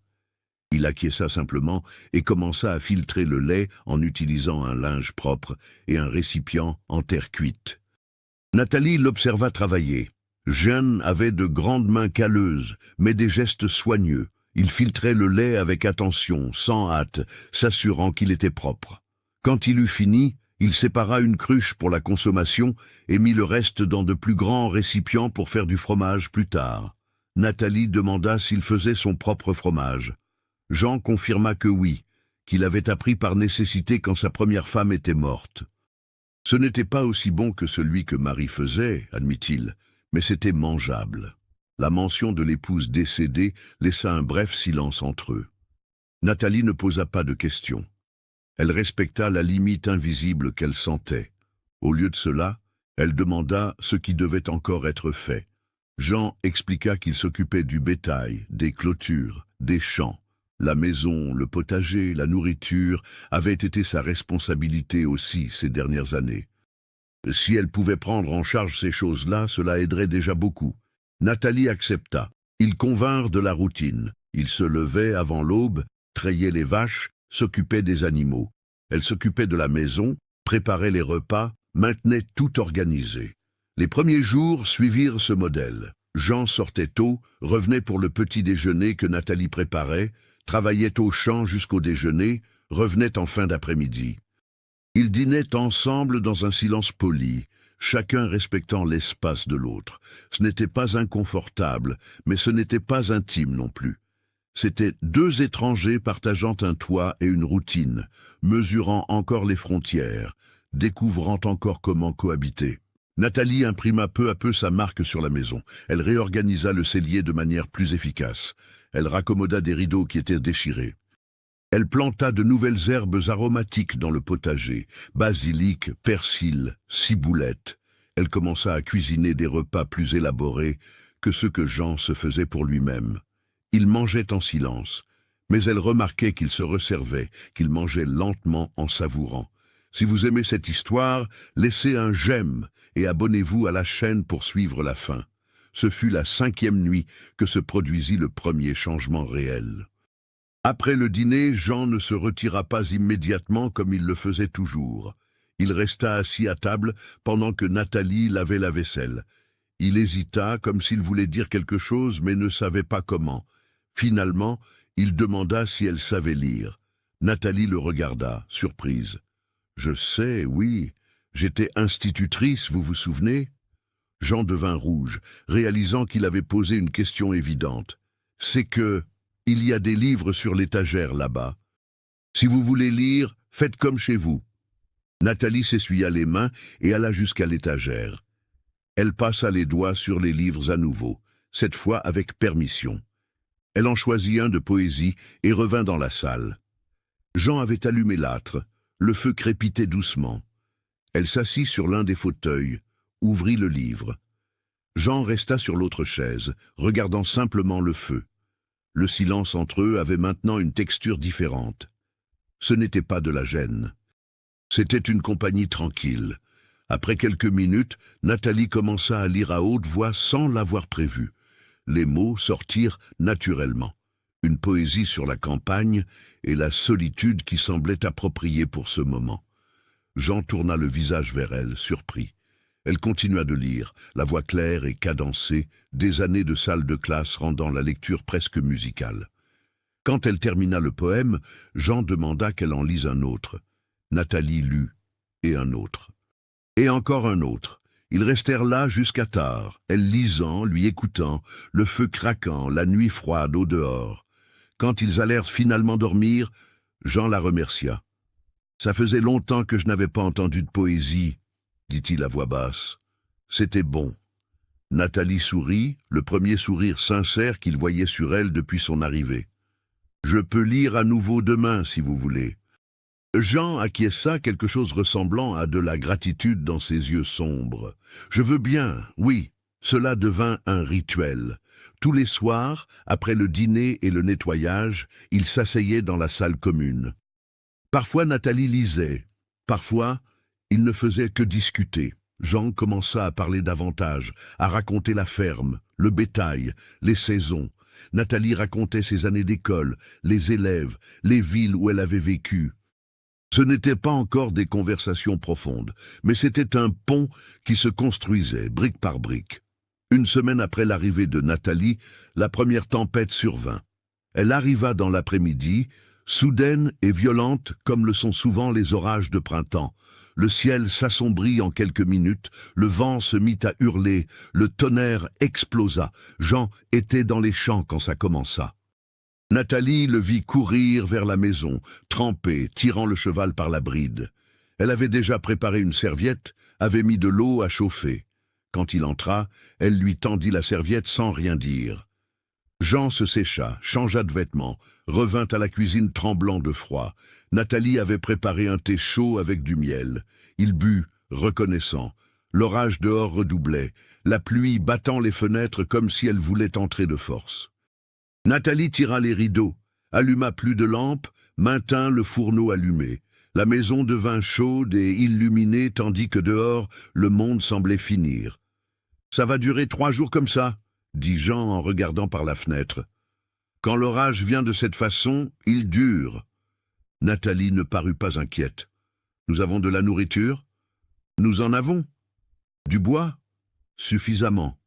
Il acquiesça simplement et commença à filtrer le lait en utilisant un linge propre et un récipient en terre cuite. Nathalie l'observa travailler. Jean avait de grandes mains calleuses, mais des gestes soigneux. Il filtrait le lait avec attention, sans hâte, s'assurant qu'il était propre. Quand il eut fini, il sépara une cruche pour la consommation et mit le reste dans de plus grands récipients pour faire du fromage plus tard. Nathalie demanda s'il faisait son propre fromage. Jean confirma que oui, qu'il avait appris par nécessité quand sa première femme était morte. Ce n'était pas aussi bon que celui que Marie faisait, admit-il, mais c'était mangeable. La mention de l'épouse décédée laissa un bref silence entre eux. Nathalie ne posa pas de questions. Elle respecta la limite invisible qu'elle sentait. Au lieu de cela, elle demanda ce qui devait encore être fait. Jean expliqua qu'il s'occupait du bétail, des clôtures, des champs. La maison, le potager, la nourriture avaient été sa responsabilité aussi ces dernières années. Si elle pouvait prendre en charge ces choses-là, cela aiderait déjà beaucoup. Nathalie accepta. Ils convinrent de la routine. Ils se levaient avant l'aube, traillaient les vaches, s'occupaient des animaux. Elle s'occupait de la maison, préparait les repas, maintenait tout organisé. Les premiers jours suivirent ce modèle. Jean sortait tôt, revenait pour le petit déjeuner que Nathalie préparait, travaillait au champ jusqu'au déjeuner, revenait en fin d'après-midi. Ils dînaient ensemble dans un silence poli, chacun respectant l'espace de l'autre. Ce n'était pas inconfortable, mais ce n'était pas intime non plus. C'étaient deux étrangers partageant un toit et une routine, mesurant encore les frontières, découvrant encore comment cohabiter. Nathalie imprima peu à peu sa marque sur la maison. Elle réorganisa le cellier de manière plus efficace. Elle raccommoda des rideaux qui étaient déchirés. Elle planta de nouvelles herbes aromatiques dans le potager, basilic, persil, ciboulette. Elle commença à cuisiner des repas plus élaborés que ceux que Jean se faisait pour lui-même. Il mangeait en silence, mais elle remarquait qu'il se resservait, qu'il mangeait lentement en savourant. Si vous aimez cette histoire, laissez un j'aime et abonnez-vous à la chaîne pour suivre la fin. Ce fut la 5e nuit que se produisit le premier changement réel. Après le dîner, Jean ne se retira pas immédiatement comme il le faisait toujours. Il resta assis à table pendant que Nathalie lavait la vaisselle. Il hésita comme s'il voulait dire quelque chose mais ne savait pas comment. Finalement, il demanda si elle savait lire. Nathalie le regarda, surprise. « Je sais, oui. J'étais institutrice, vous vous souvenez ?» Jean devint rouge, réalisant qu'il avait posé une question évidente. « C'est que... il y a des livres sur l'étagère là-bas. Si vous voulez lire, faites comme chez vous. » Nathalie s'essuya les mains et alla jusqu'à l'étagère. Elle passa les doigts sur les livres à nouveau, cette fois avec permission. Elle en choisit un de poésie et revint dans la salle. Jean avait allumé l'âtre, le feu crépitait doucement. Elle s'assit sur l'un des fauteuils, ouvrit le livre. Jean resta sur l'autre chaise, regardant simplement le feu. Le silence entre eux avait maintenant une texture différente. Ce n'était pas de la gêne. C'était une compagnie tranquille. Après quelques minutes, Nathalie commença à lire à haute voix sans l'avoir prévu. Les mots sortirent naturellement. Une poésie sur la campagne et la solitude qui semblait appropriée pour ce moment. Jean tourna le visage vers elle, surpris. Elle continua de lire, la voix claire et cadencée, des années de salle de classe rendant la lecture presque musicale. Quand elle termina le poème, Jean demanda qu'elle en lise un autre. Nathalie lut, et un autre. Et encore un autre. Ils restèrent là jusqu'à tard, elle lisant, lui écoutant, le feu craquant, la nuit froide au dehors. Quand ils allèrent finalement dormir, Jean la remercia. « Ça faisait longtemps que je n'avais pas entendu de poésie, » dit-il à voix basse. C'était bon. Nathalie sourit, le premier sourire sincère qu'il voyait sur elle depuis son arrivée. « Je peux lire à nouveau demain, si vous voulez. » Jean acquiesça, quelque chose ressemblant à de la gratitude dans ses yeux sombres. « Je veux bien, oui. » Cela devint un rituel. Tous les soirs, après le dîner et le nettoyage, ils s'asseyaient dans la salle commune. Parfois Nathalie lisait, parfois ils ne faisaient que discuter. Jean commença à parler davantage, à raconter la ferme, le bétail, les saisons. Nathalie racontait ses années d'école, les élèves, les villes où elle avait vécu. Ce n'étaient pas encore des conversations profondes, mais c'était un pont qui se construisait, brique par brique. Une semaine après l'arrivée de Nathalie, la première tempête survint. Elle arriva dans l'après-midi, soudaine et violente comme le sont souvent les orages de printemps. Le ciel s'assombrit en quelques minutes, le vent se mit à hurler, le tonnerre explosa. Jean était dans les champs quand ça commença. Nathalie le vit courir vers la maison, trempé, tirant le cheval par la bride. Elle avait déjà préparé une serviette, avait mis de l'eau à chauffer. Quand il entra, elle lui tendit la serviette sans rien dire. Jean se sécha, changea de vêtements, revint à la cuisine tremblant de froid. Nathalie avait préparé un thé chaud avec du miel. Il but, reconnaissant. L'orage dehors redoublait, la pluie battant les fenêtres comme si elle voulait entrer de force. Nathalie tira les rideaux, alluma plus de lampes, maintint le fourneau allumé. La maison devint chaude et illuminée tandis que dehors, le monde semblait finir. « Ça va durer 3 jours comme ça ?» dit Jean en regardant par la fenêtre. « Quand l'orage vient de cette façon, il dure. » Nathalie ne parut pas inquiète. « Nous avons de la nourriture ? » ?»« Nous en avons. »« Du bois ? » ?»« Suffisamment.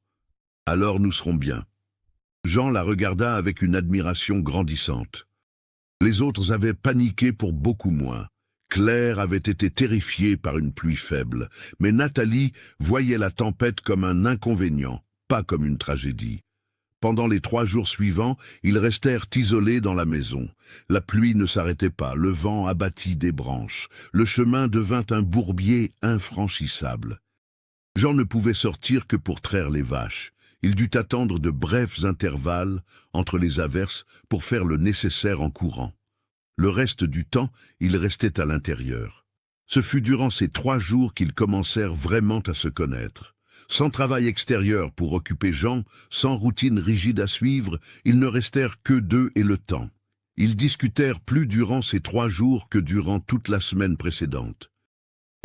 Alors nous serons bien. » Jean la regarda avec une admiration grandissante. Les autres avaient paniqué pour beaucoup moins. Claire avait été terrifiée par une pluie faible, mais Nathalie voyait la tempête comme un inconvénient, pas comme une tragédie. Pendant les 3 jours suivants, ils restèrent isolés dans la maison. La pluie ne s'arrêtait pas, le vent abattit des branches. Le chemin devint un bourbier infranchissable. Jean ne pouvait sortir que pour traire les vaches. Il dut attendre de brefs intervalles entre les averses pour faire le nécessaire en courant. Le reste du temps, il restait à l'intérieur. Ce fut durant ces 3 jours qu'ils commencèrent vraiment à se connaître. Sans travail extérieur pour occuper Jean, sans routine rigide à suivre, ils ne restèrent que d'eux et le temps. Ils discutèrent plus durant ces 3 jours que durant toute la semaine précédente.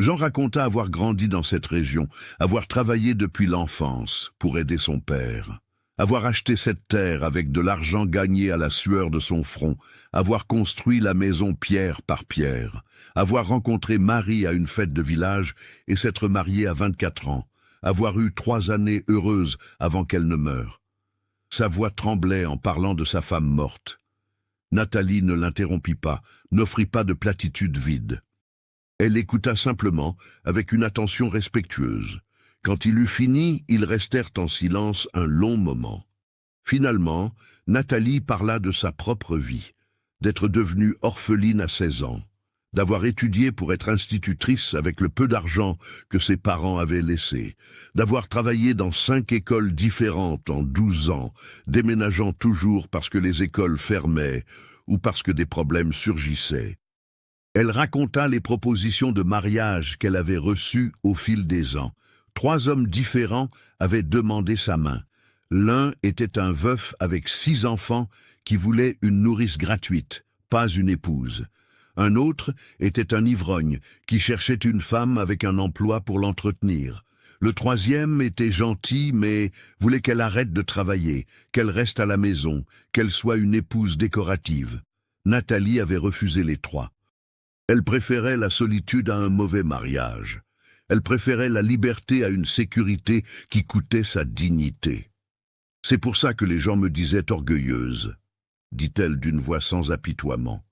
Jean raconta avoir grandi dans cette région, avoir travaillé depuis l'enfance pour aider son père, avoir acheté cette terre avec de l'argent gagné à la sueur de son front, avoir construit la maison pierre par pierre, avoir rencontré Marie à une fête de village et s'être marié à 24 ans, avoir eu 3 années heureuses avant qu'elle ne meure. Sa voix tremblait en parlant de sa femme morte. Nathalie ne l'interrompit pas, n'offrit pas de platitude vide. Elle écouta simplement, avec une attention respectueuse. Quand il eut fini, ils restèrent en silence un long moment. Finalement, Nathalie parla de sa propre vie, d'être devenue orpheline à 16 ans, d'avoir étudié pour être institutrice avec le peu d'argent que ses parents avaient laissé, d'avoir travaillé dans 5 écoles différentes en 12 ans, déménageant toujours parce que les écoles fermaient ou parce que des problèmes surgissaient. Elle raconta les propositions de mariage qu'elle avait reçues au fil des ans. 3 hommes différents avaient demandé sa main. L'un était un veuf avec 6 enfants qui voulait une nourrice gratuite, pas une épouse. Un autre était un ivrogne qui cherchait une femme avec un emploi pour l'entretenir. Le 3e était gentil mais voulait qu'elle arrête de travailler, qu'elle reste à la maison, qu'elle soit une épouse décorative. Nathalie avait refusé les 3. Elle préférait la solitude à un mauvais mariage. Elle préférait la liberté à une sécurité qui coûtait sa dignité. « C'est pour ça que les gens me disaient orgueilleuse », dit-elle d'une voix sans apitoiement.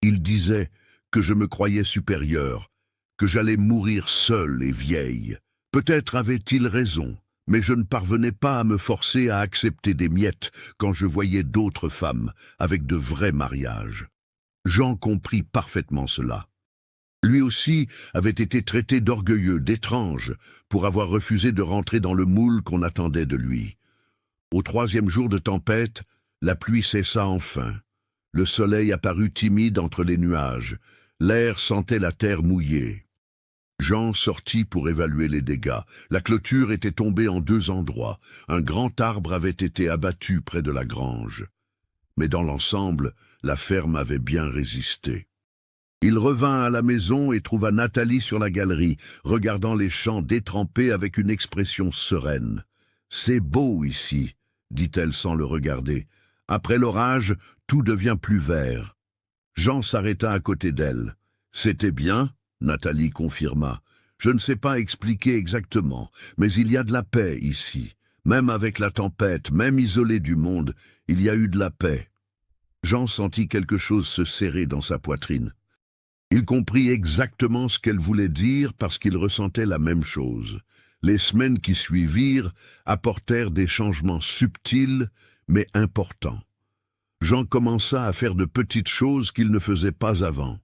Ils disaient que je me croyais supérieure, que j'allais mourir seule et vieille. Peut-être avaient-ils raison, mais je ne parvenais pas à me forcer à accepter des miettes quand je voyais d'autres femmes avec de vrais mariages. Jean comprit parfaitement cela. Lui aussi avait été traité d'orgueilleux, d'étrange, pour avoir refusé de rentrer dans le moule qu'on attendait de lui. Au 3e jour de tempête, la pluie cessa enfin. Le soleil apparut timide entre les nuages. L'air sentait la terre mouillée. Jean sortit pour évaluer les dégâts. La clôture était tombée en 2 endroits. Un grand arbre avait été abattu près de la grange. Mais dans l'ensemble, la ferme avait bien résisté. Il revint à la maison et trouva Nathalie sur la galerie, regardant les champs détrempés avec une expression sereine. « C'est beau ici », dit-elle sans le regarder. « Après l'orage, tout devient plus vert. » Jean s'arrêta à côté d'elle. « C'était bien ?» Nathalie confirma. « Je ne sais pas expliquer exactement, mais il y a de la paix ici. Même avec la tempête, même isolé du monde, il y a eu de la paix. » Jean sentit quelque chose se serrer dans sa poitrine. Il comprit exactement ce qu'elle voulait dire parce qu'il ressentait la même chose. Les semaines qui suivirent apportèrent des changements subtils mais importants. Jean commença à faire de petites choses qu'il ne faisait pas avant.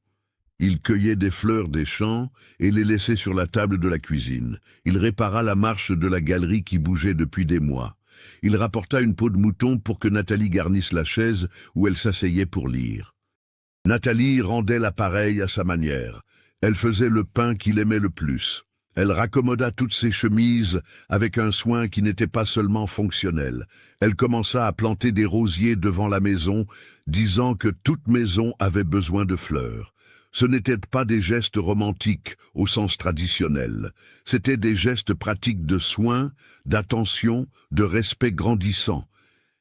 Il cueillait des fleurs des champs et les laissait sur la table de la cuisine. Il répara la marche de la galerie qui bougeait depuis des mois. Il rapporta une peau de mouton pour que Nathalie garnisse la chaise où elle s'asseyait pour lire. Nathalie rendait l'appareil à sa manière. Elle faisait le pain qu'il aimait le plus. Elle raccommoda toutes ses chemises avec un soin qui n'était pas seulement fonctionnel. Elle commença à planter des rosiers devant la maison, disant que toute maison avait besoin de fleurs. Ce n'étaient pas des gestes romantiques au sens traditionnel. C'étaient des gestes pratiques de soin, d'attention, de respect grandissant.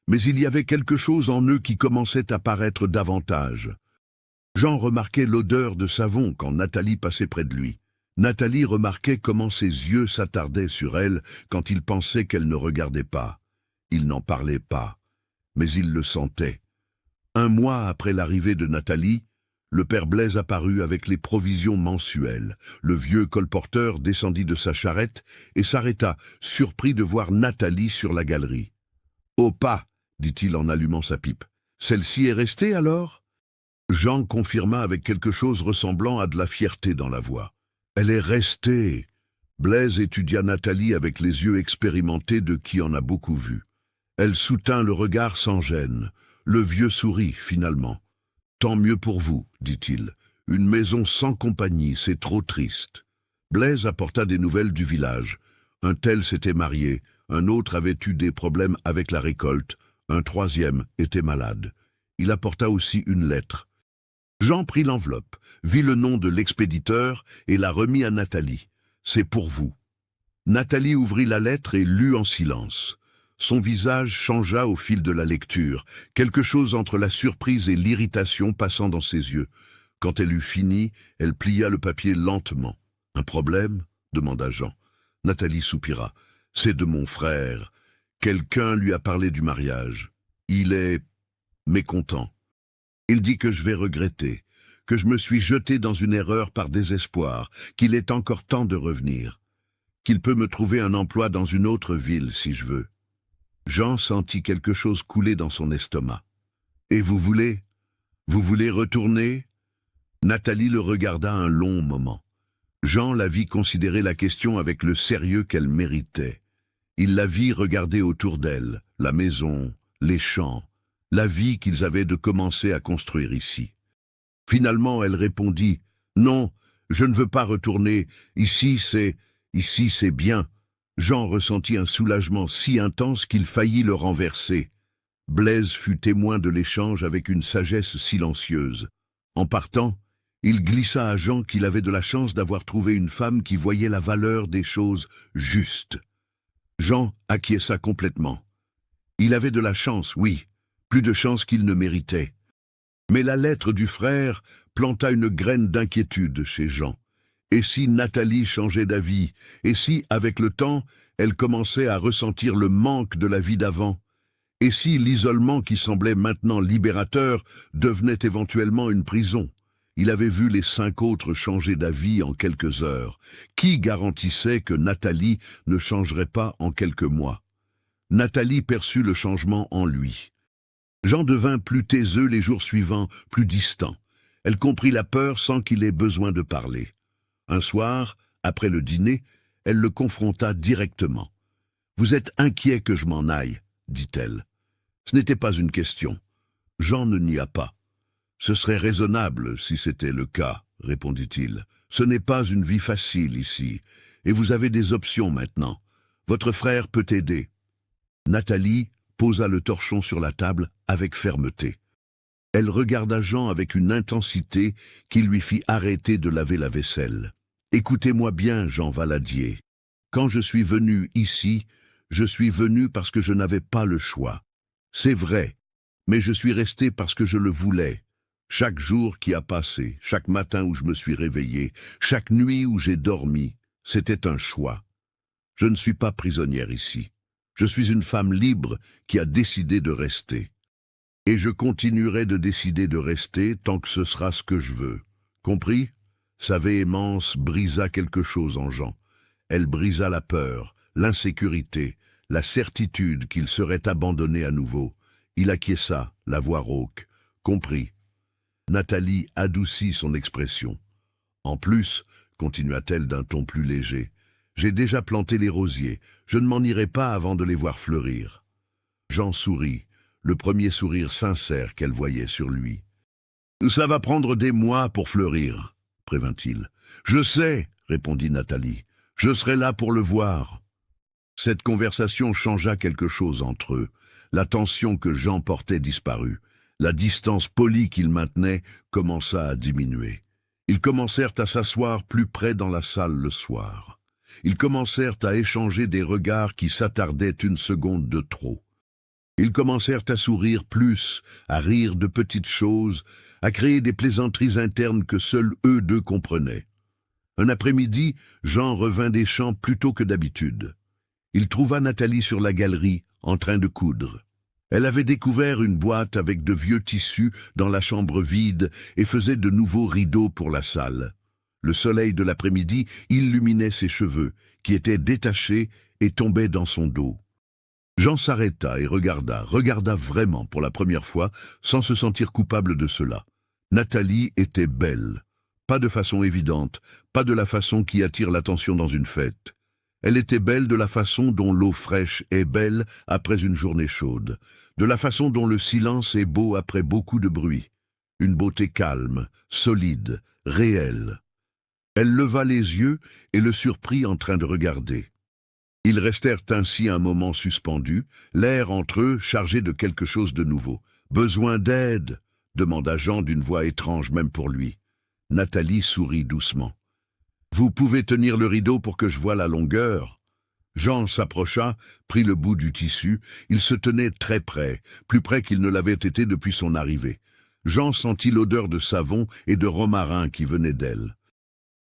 Mais il y avait quelque chose en eux qui commençait à paraître davantage. Jean remarquait l'odeur de savon quand Nathalie passait près de lui. Nathalie remarquait comment ses yeux s'attardaient sur elle quand il pensait qu'elle ne regardait pas. Il n'en parlait pas, mais il le sentait. 1 mois après l'arrivée de Nathalie, le père Blaise apparut avec les provisions mensuelles. Le vieux colporteur descendit de sa charrette et s'arrêta, surpris de voir Nathalie sur la galerie. Oh pas, dit-il en allumant sa pipe. Celle-ci est restée alors? Jean confirma avec quelque chose ressemblant à de la fierté dans la voix. Elle est restée. Blaise étudia Nathalie avec les yeux expérimentés de qui en a beaucoup vu. Elle soutint le regard sans gêne. Le vieux sourit, finalement. Tant mieux pour vous, dit-il. Une maison sans compagnie, c'est trop triste. Blaise apporta des nouvelles du village. Un tel s'était marié, un autre avait eu des problèmes avec la récolte, un troisième était malade. Il apporta aussi une lettre. Jean prit l'enveloppe, vit le nom de l'expéditeur et la remit à Nathalie. C'est pour vous. Nathalie ouvrit la lettre et lut en silence. Son visage changea au fil de la lecture, quelque chose entre la surprise et l'irritation passant dans ses yeux. Quand elle eut fini, elle plia le papier lentement. « Un problème ?» demanda Jean. Nathalie soupira. « C'est de mon frère. Quelqu'un lui a parlé du mariage. Il est mécontent. Il dit que je vais regretter, que je me suis jeté dans une erreur par désespoir, qu'il est encore temps de revenir, qu'il peut me trouver un emploi dans une autre ville si je veux. » Jean sentit quelque chose couler dans son estomac. « Et vous voulez retourner ?» Nathalie le regarda un long moment. Jean la vit considérer la question avec le sérieux qu'elle méritait. Il la vit regarder autour d'elle, la maison, les champs, la vie qu'ils avaient de commencer à construire ici. Finalement, elle répondit « Non, je ne veux pas retourner. Ici, c'est bien. » Jean ressentit un soulagement si intense qu'il faillit le renverser. Blaise fut témoin de l'échange avec une sagesse silencieuse. En partant, il glissa à Jean qu'il avait de la chance d'avoir trouvé une femme qui voyait la valeur des choses justes. Jean acquiesça complètement. Il avait de la chance, oui, plus de chance qu'il ne méritait. Mais la lettre du frère planta une graine d'inquiétude chez Jean. Et si Nathalie changeait d'avis, et si, avec le temps, elle commençait à ressentir le manque de la vie d'avant, et si l'isolement qui semblait maintenant libérateur devenait éventuellement une prison? Il avait vu les 5 autres changer d'avis en quelques heures. Qui garantissait que Nathalie ne changerait pas en quelques mois? Nathalie perçut le changement en lui. Jean devint plus taiseux les jours suivants, plus distant. Elle comprit la peur sans qu'il ait besoin de parler. Un soir, après le dîner, elle le confronta directement. « Vous êtes inquiet que je m'en aille ?» dit-elle. Ce n'était pas une question. Jean ne nia pas. « Ce serait raisonnable si c'était le cas, » répondit-il. « Ce n'est pas une vie facile ici, et vous avez des options maintenant. Votre frère peut aider. » Nathalie posa le torchon sur la table avec fermeté. Elle regarda Jean avec une intensité qui lui fit arrêter de laver la vaisselle. « Écoutez-moi bien, Jean Valadier. Quand je suis venu ici, je suis venu parce que je n'avais pas le choix. C'est vrai, mais je suis resté parce que je le voulais. Chaque jour qui a passé, chaque matin où je me suis réveillé, chaque nuit où j'ai dormi, c'était un choix. Je ne suis pas prisonnière ici. Je suis une femme libre qui a décidé de rester. Et je continuerai de décider de rester tant que ce sera ce que je veux. Compris ? » Sa véhémence brisa quelque chose en Jean. Elle brisa la peur, l'insécurité, la certitude qu'il serait abandonné à nouveau. Il acquiesça, la voix rauque. « Compris. » Nathalie adoucit son expression. « En plus, continua-t-elle d'un ton plus léger, j'ai déjà planté les rosiers. Je ne m'en irai pas avant de les voir fleurir. » Jean sourit, le premier sourire sincère qu'elle voyait sur lui. « Ça va prendre des mois pour fleurir, » prévint-il. « Je sais, » répondit Nathalie. « Je serai là pour le voir. » Cette conversation changea quelque chose entre eux. La tension que Jean portait disparut. La distance polie qu'il maintenait commença à diminuer. Ils commencèrent à s'asseoir plus près dans la salle le soir. Ils commencèrent à échanger des regards qui s'attardaient une seconde de trop. Ils commencèrent à sourire plus, à rire de petites choses, à créer des plaisanteries internes que seuls eux deux comprenaient. Un après-midi, Jean revint des champs plus tôt que d'habitude. Il trouva Nathalie sur la galerie, en train de coudre. Elle avait découvert une boîte avec de vieux tissus dans la chambre vide et faisait de nouveaux rideaux pour la salle. Le soleil de l'après-midi illuminait ses cheveux, qui étaient détachés et tombaient dans son dos. Jean s'arrêta et regarda vraiment pour la première fois, sans se sentir coupable de cela. Nathalie était belle. Pas de façon évidente, pas de la façon qui attire l'attention dans une fête. Elle était belle de la façon dont l'eau fraîche est belle après une journée chaude, de la façon dont le silence est beau après beaucoup de bruit. Une beauté calme, solide, réelle. Elle leva les yeux et le surprit en train de regarder. Ils restèrent ainsi un moment suspendus, l'air entre eux chargé de quelque chose de nouveau. « Besoin d'aide ?» demanda Jean d'une voix étrange même pour lui. Nathalie sourit doucement. « Vous pouvez tenir le rideau pour que je voie la longueur ?» Jean s'approcha, prit le bout du tissu. Il se tenait très près, plus près qu'il ne l'avait été depuis son arrivée. Jean sentit l'odeur de savon et de romarin qui venait d'elle.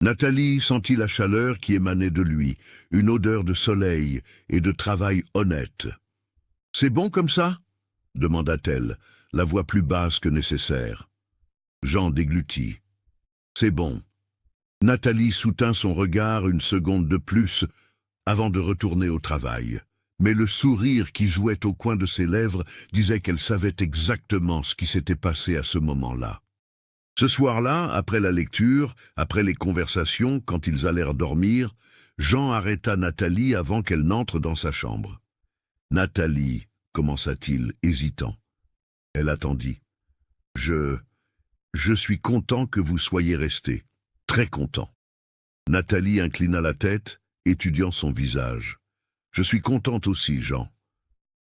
Nathalie sentit la chaleur qui émanait de lui, une odeur de soleil et de travail honnête. « C'est bon comme ça ?» demanda-t-elle, la voix plus basse que nécessaire. Jean déglutit. « C'est bon. » Nathalie soutint son regard une seconde de plus avant de retourner au travail. Mais le sourire qui jouait au coin de ses lèvres disait qu'elle savait exactement ce qui s'était passé à ce moment-là. Ce soir-là, après la lecture, après les conversations, quand ils allèrent dormir, Jean arrêta Nathalie avant qu'elle n'entre dans sa chambre. « Nathalie, » commença-t-il, hésitant. Elle attendit. « Je suis content que vous soyez restée. Très content. » Nathalie inclina la tête, étudiant son visage. « Je suis contente aussi, Jean. »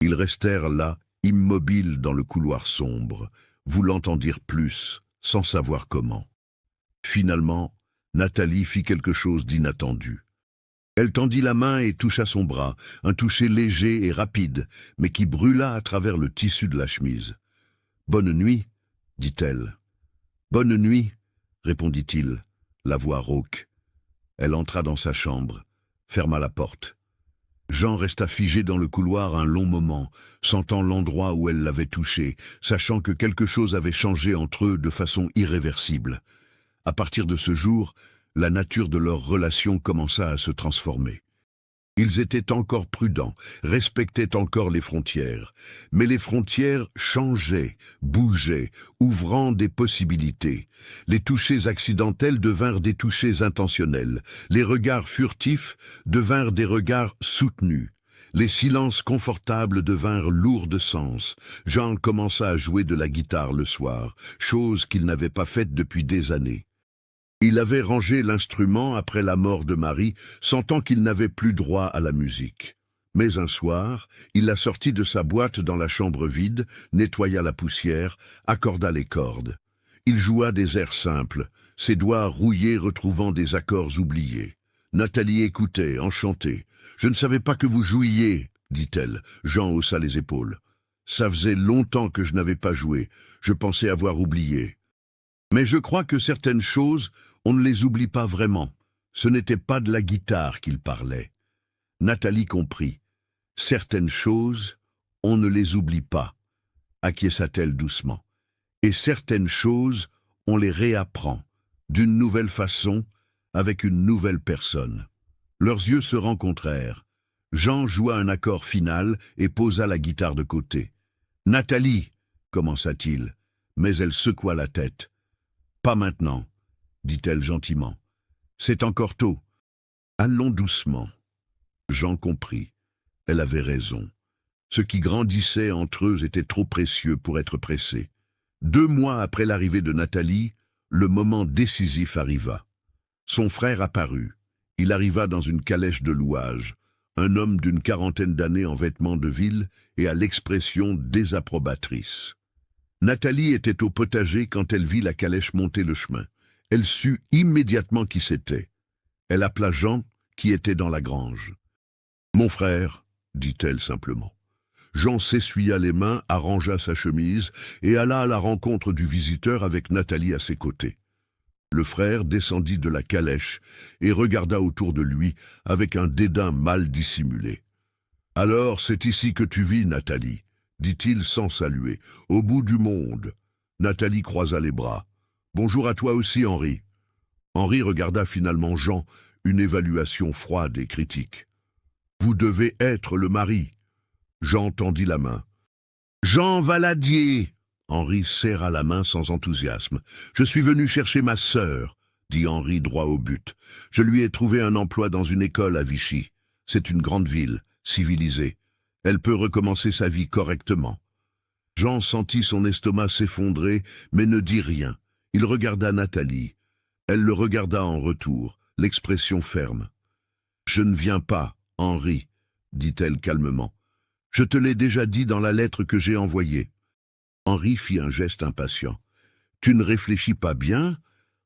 Ils restèrent là, immobiles dans le couloir sombre, voulant en dire plus, sans savoir comment. Finalement, Nathalie fit quelque chose d'inattendu. Elle tendit la main et toucha son bras, un toucher léger et rapide, mais qui brûla à travers le tissu de la chemise. « Bonne nuit, » dit-elle. « Bonne nuit, » répondit-il, la voix rauque. Elle entra dans sa chambre, ferma la porte. Jean resta figé dans le couloir un long moment, sentant l'endroit où elle l'avait touché, sachant que quelque chose avait changé entre eux de façon irréversible. À partir de ce jour, la nature de leur relation commença à se transformer. Ils étaient encore prudents, respectaient encore les frontières, mais les frontières changeaient, bougeaient, ouvrant des possibilités. Les touchers accidentels devinrent des touchers intentionnels, les regards furtifs devinrent des regards soutenus. Les silences confortables devinrent lourds de sens. Jean commença à jouer de la guitare le soir, chose qu'il n'avait pas faite depuis des années. Il avait rangé l'instrument après la mort de Marie, sentant qu'il n'avait plus droit à la musique. Mais un soir, il la sortit de sa boîte dans la chambre vide, nettoya la poussière, accorda les cordes. Il joua des airs simples, ses doigts rouillés retrouvant des accords oubliés. Nathalie écoutait, enchantée. « Je ne savais pas que vous jouiez, » dit-elle. Jean haussa les épaules. « Ça faisait longtemps que je n'avais pas joué. Je pensais avoir oublié. » Mais je crois que certaines choses, on ne les oublie pas vraiment. Ce n'était pas de la guitare qu'il parlait. Nathalie comprit. Certaines choses, on ne les oublie pas, acquiesça-t-elle doucement. Et certaines choses, on les réapprend, d'une nouvelle façon, avec une nouvelle personne. Leurs yeux se rencontrèrent. Jean joua un accord final et posa la guitare de côté. « Nathalie » commença-t-il, mais elle secoua la tête. « Pas maintenant, » dit-elle gentiment. « C'est encore tôt. Allons doucement. » Jean comprit. Elle avait raison. Ce qui grandissait entre eux était trop précieux pour être pressé. 2 mois après l'arrivée de Nathalie, le moment décisif arriva. Son frère apparut. Il arriva dans une calèche de louage, un homme d'une 40aine d'années en vêtements de ville et à l'expression désapprobatrice. Nathalie était au potager quand elle vit la calèche monter le chemin. Elle sut immédiatement qui c'était. Elle appela Jean, qui était dans la grange. « Mon frère, » dit-elle simplement. Jean s'essuya les mains, arrangea sa chemise et alla à la rencontre du visiteur avec Nathalie à ses côtés. Le frère descendit de la calèche et regarda autour de lui avec un dédain mal dissimulé. « Alors, c'est ici que tu vis, Nathalie ?» dit-il sans saluer. « Au bout du monde. » Nathalie croisa les bras. « Bonjour à toi aussi, Henri. » Henri regarda finalement Jean, une évaluation froide et critique. « Vous devez être le mari. » Jean tendit la main. Jean Valadier. Henri serra la main sans enthousiasme. Je suis venu chercher ma sœur, dit Henri droit au but. Je lui ai trouvé un emploi dans une école à Vichy. C'est une grande ville, civilisée. Elle peut recommencer sa vie correctement. Jean sentit son estomac s'effondrer, mais ne dit rien. Il regarda Nathalie. Elle le regarda en retour, l'expression ferme. « Je ne viens pas, Henri, » dit-elle calmement. « Je te l'ai déjà dit dans la lettre que j'ai envoyée. » Henri fit un geste impatient. « Tu ne réfléchis pas bien?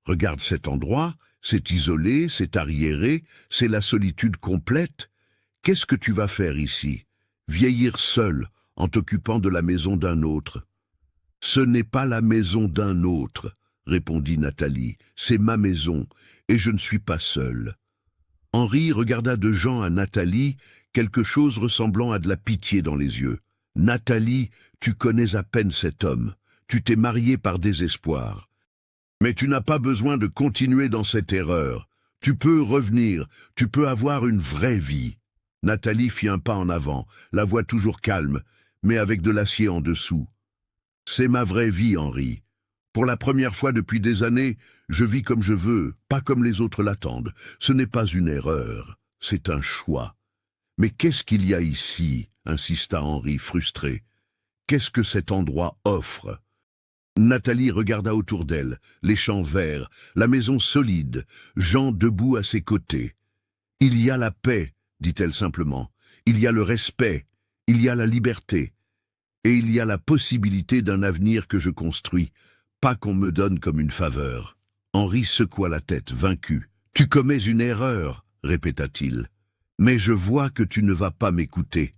Regarde cet endroit, c'est isolé, c'est arriéré, c'est la solitude complète. Qu'est-ce que tu vas faire ici? Vieillir seul, en t'occupant de la maison d'un autre. »« Ce n'est pas la maison d'un autre, » répondit Nathalie. « C'est ma maison, et je ne suis pas seul. » Henri regarda de Jean à Nathalie, quelque chose ressemblant à de la pitié dans les yeux. « Nathalie, tu connais à peine cet homme. Tu t'es mariée par désespoir. Mais tu n'as pas besoin de continuer dans cette erreur. Tu peux revenir, tu peux avoir une vraie vie. » Nathalie fit un pas en avant, la voix toujours calme, mais avec de l'acier en dessous. « C'est ma vraie vie, Henri. Pour la première fois depuis des années, je vis comme je veux, pas comme les autres l'attendent. Ce n'est pas une erreur, c'est un choix. » « Mais qu'est-ce qu'il y a ici ?» insista Henri, frustré. « Qu'est-ce que cet endroit offre ?» Nathalie regarda autour d'elle, les champs verts, la maison solide, Jean debout à ses côtés. « Il y a la paix, » dit-elle simplement. « Il y a le respect, il y a la liberté. Et il y a la possibilité d'un avenir que je construis, pas qu'on me donne comme une faveur. » Henri secoua la tête, vaincu. « Tu commets une erreur, » répéta-t-il. « Mais je vois que tu ne vas pas m'écouter. »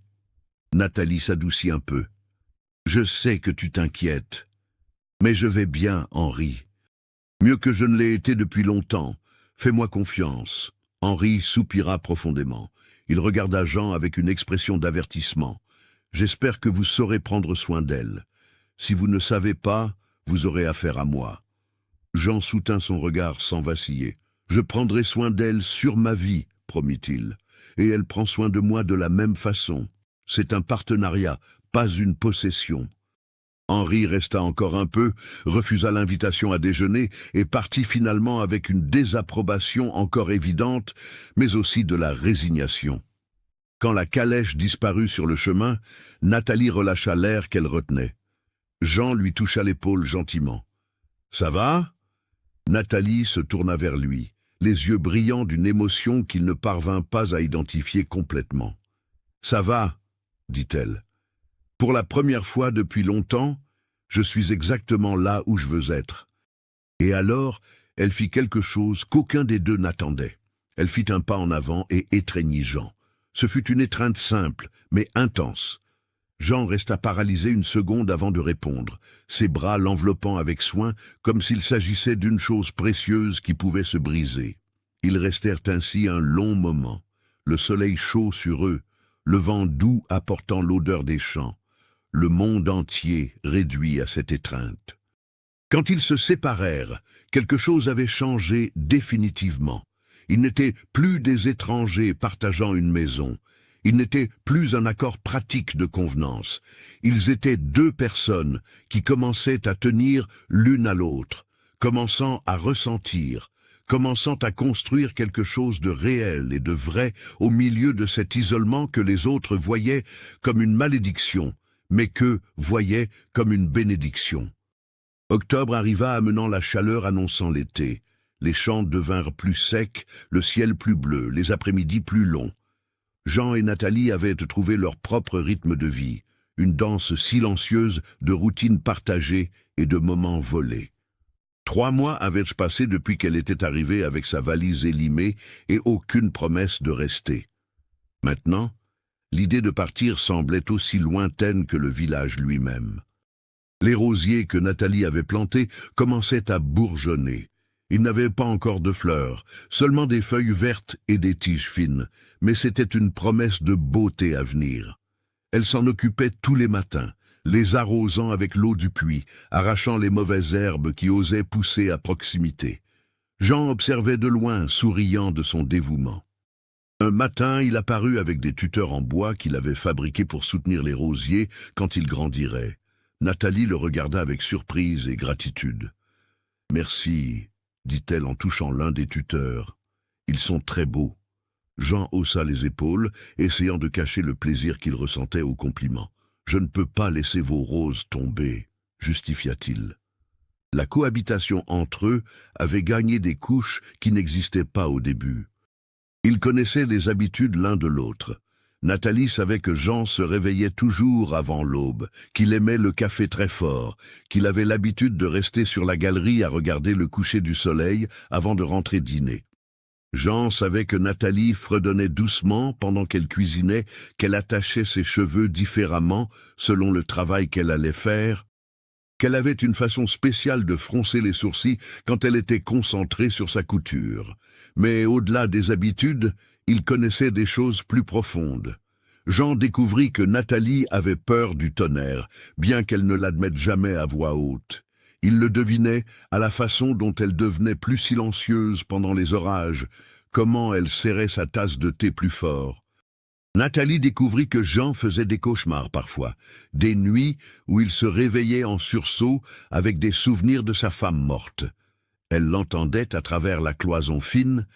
Nathalie s'adoucit un peu. « Je sais que tu t'inquiètes. Mais je vais bien, Henri. Mieux que je ne l'ai été depuis longtemps. Fais-moi confiance. » Henri soupira profondément. Il regarda Jean avec une expression d'avertissement. « J'espère que vous saurez prendre soin d'elle. Si vous ne savez pas, vous aurez affaire à moi. » Jean soutint son regard sans vaciller. « Je prendrai soin d'elle sur ma vie, » promit-il. « Et elle prend soin de moi de la même façon. C'est un partenariat, pas une possession. » Henri resta encore un peu, refusa l'invitation à déjeuner et partit finalement avec une désapprobation encore évidente, mais aussi de la résignation. Quand la calèche disparut sur le chemin, Nathalie relâcha l'air qu'elle retenait. Jean lui toucha l'épaule gentiment. « Ça va ?» Nathalie se tourna vers lui, les yeux brillants d'une émotion qu'il ne parvint pas à identifier complètement. « Ça va ?» dit-elle. « Pour la première fois depuis longtemps, je suis exactement là où je veux être. » Et alors, elle fit quelque chose qu'aucun des deux n'attendait. Elle fit un pas en avant et étreignit Jean. Ce fut une étreinte simple, mais intense. Jean resta paralysé une seconde avant de répondre, ses bras l'enveloppant avec soin, comme s'il s'agissait d'une chose précieuse qui pouvait se briser. Ils restèrent ainsi un long moment, le soleil chaud sur eux, le vent doux apportant l'odeur des champs, le monde entier réduit à cette étreinte. Quand ils se séparèrent, quelque chose avait changé définitivement. Ils n'étaient plus des étrangers partageant une maison. Ils n'étaient plus un accord pratique de convenance. Ils étaient deux personnes qui commençaient à tenir l'une à l'autre, commençant à ressentir, commençant à construire quelque chose de réel et de vrai au milieu de cet isolement que les autres voyaient comme une malédiction, mais qu'eux voyaient comme une bénédiction. Octobre arriva amenant la chaleur annonçant l'été. Les champs devinrent plus secs, le ciel plus bleu, les après-midi plus longs. Jean et Nathalie avaient trouvé leur propre rythme de vie, une danse silencieuse de routines partagées et de moments volés. 3 mois avaient passé depuis qu'elle était arrivée avec sa valise élimée et aucune promesse de rester. Maintenant, l'idée de partir semblait aussi lointaine que le village lui-même. Les rosiers que Nathalie avait plantés commençaient à bourgeonner. Ils n'avaient pas encore de fleurs, seulement des feuilles vertes et des tiges fines, mais c'était une promesse de beauté à venir. Elle s'en occupait tous les matins, les arrosant avec l'eau du puits, arrachant les mauvaises herbes qui osaient pousser à proximité. Jean observait de loin, souriant de son dévouement. Un matin, il apparut avec des tuteurs en bois qu'il avait fabriqués pour soutenir les rosiers quand ils grandiraient. Nathalie le regarda avec surprise et gratitude. « Merci, » dit-elle en touchant l'un des tuteurs. « Ils sont très beaux. » Jean haussa les épaules, essayant de cacher le plaisir qu'il ressentait au compliment. « Je ne peux pas laisser vos roses tomber, » justifia-t-il. La cohabitation entre eux avait gagné des couches qui n'existaient pas au début. Ils connaissaient les habitudes l'un de l'autre. Nathalie savait que Jean se réveillait toujours avant l'aube, qu'il aimait le café très fort, qu'il avait l'habitude de rester sur la galerie à regarder le coucher du soleil avant de rentrer dîner. Jean savait que Nathalie fredonnait doucement pendant qu'elle cuisinait, qu'elle attachait ses cheveux différemment selon le travail qu'elle allait faire, qu'elle avait une façon spéciale de froncer les sourcils quand elle était concentrée sur sa couture. Mais au-delà des habitudes, il connaissait des choses plus profondes. Jean découvrit que Nathalie avait peur du tonnerre, bien qu'elle ne l'admette jamais à voix haute. Il le devinait à la façon dont elle devenait plus silencieuse pendant les orages, comment elle serrait sa tasse de thé plus fort. Nathalie découvrit que Jean faisait des cauchemars parfois, des nuits où il se réveillait en sursaut avec des souvenirs de sa femme morte. Elle l'entendait à travers la cloison fine,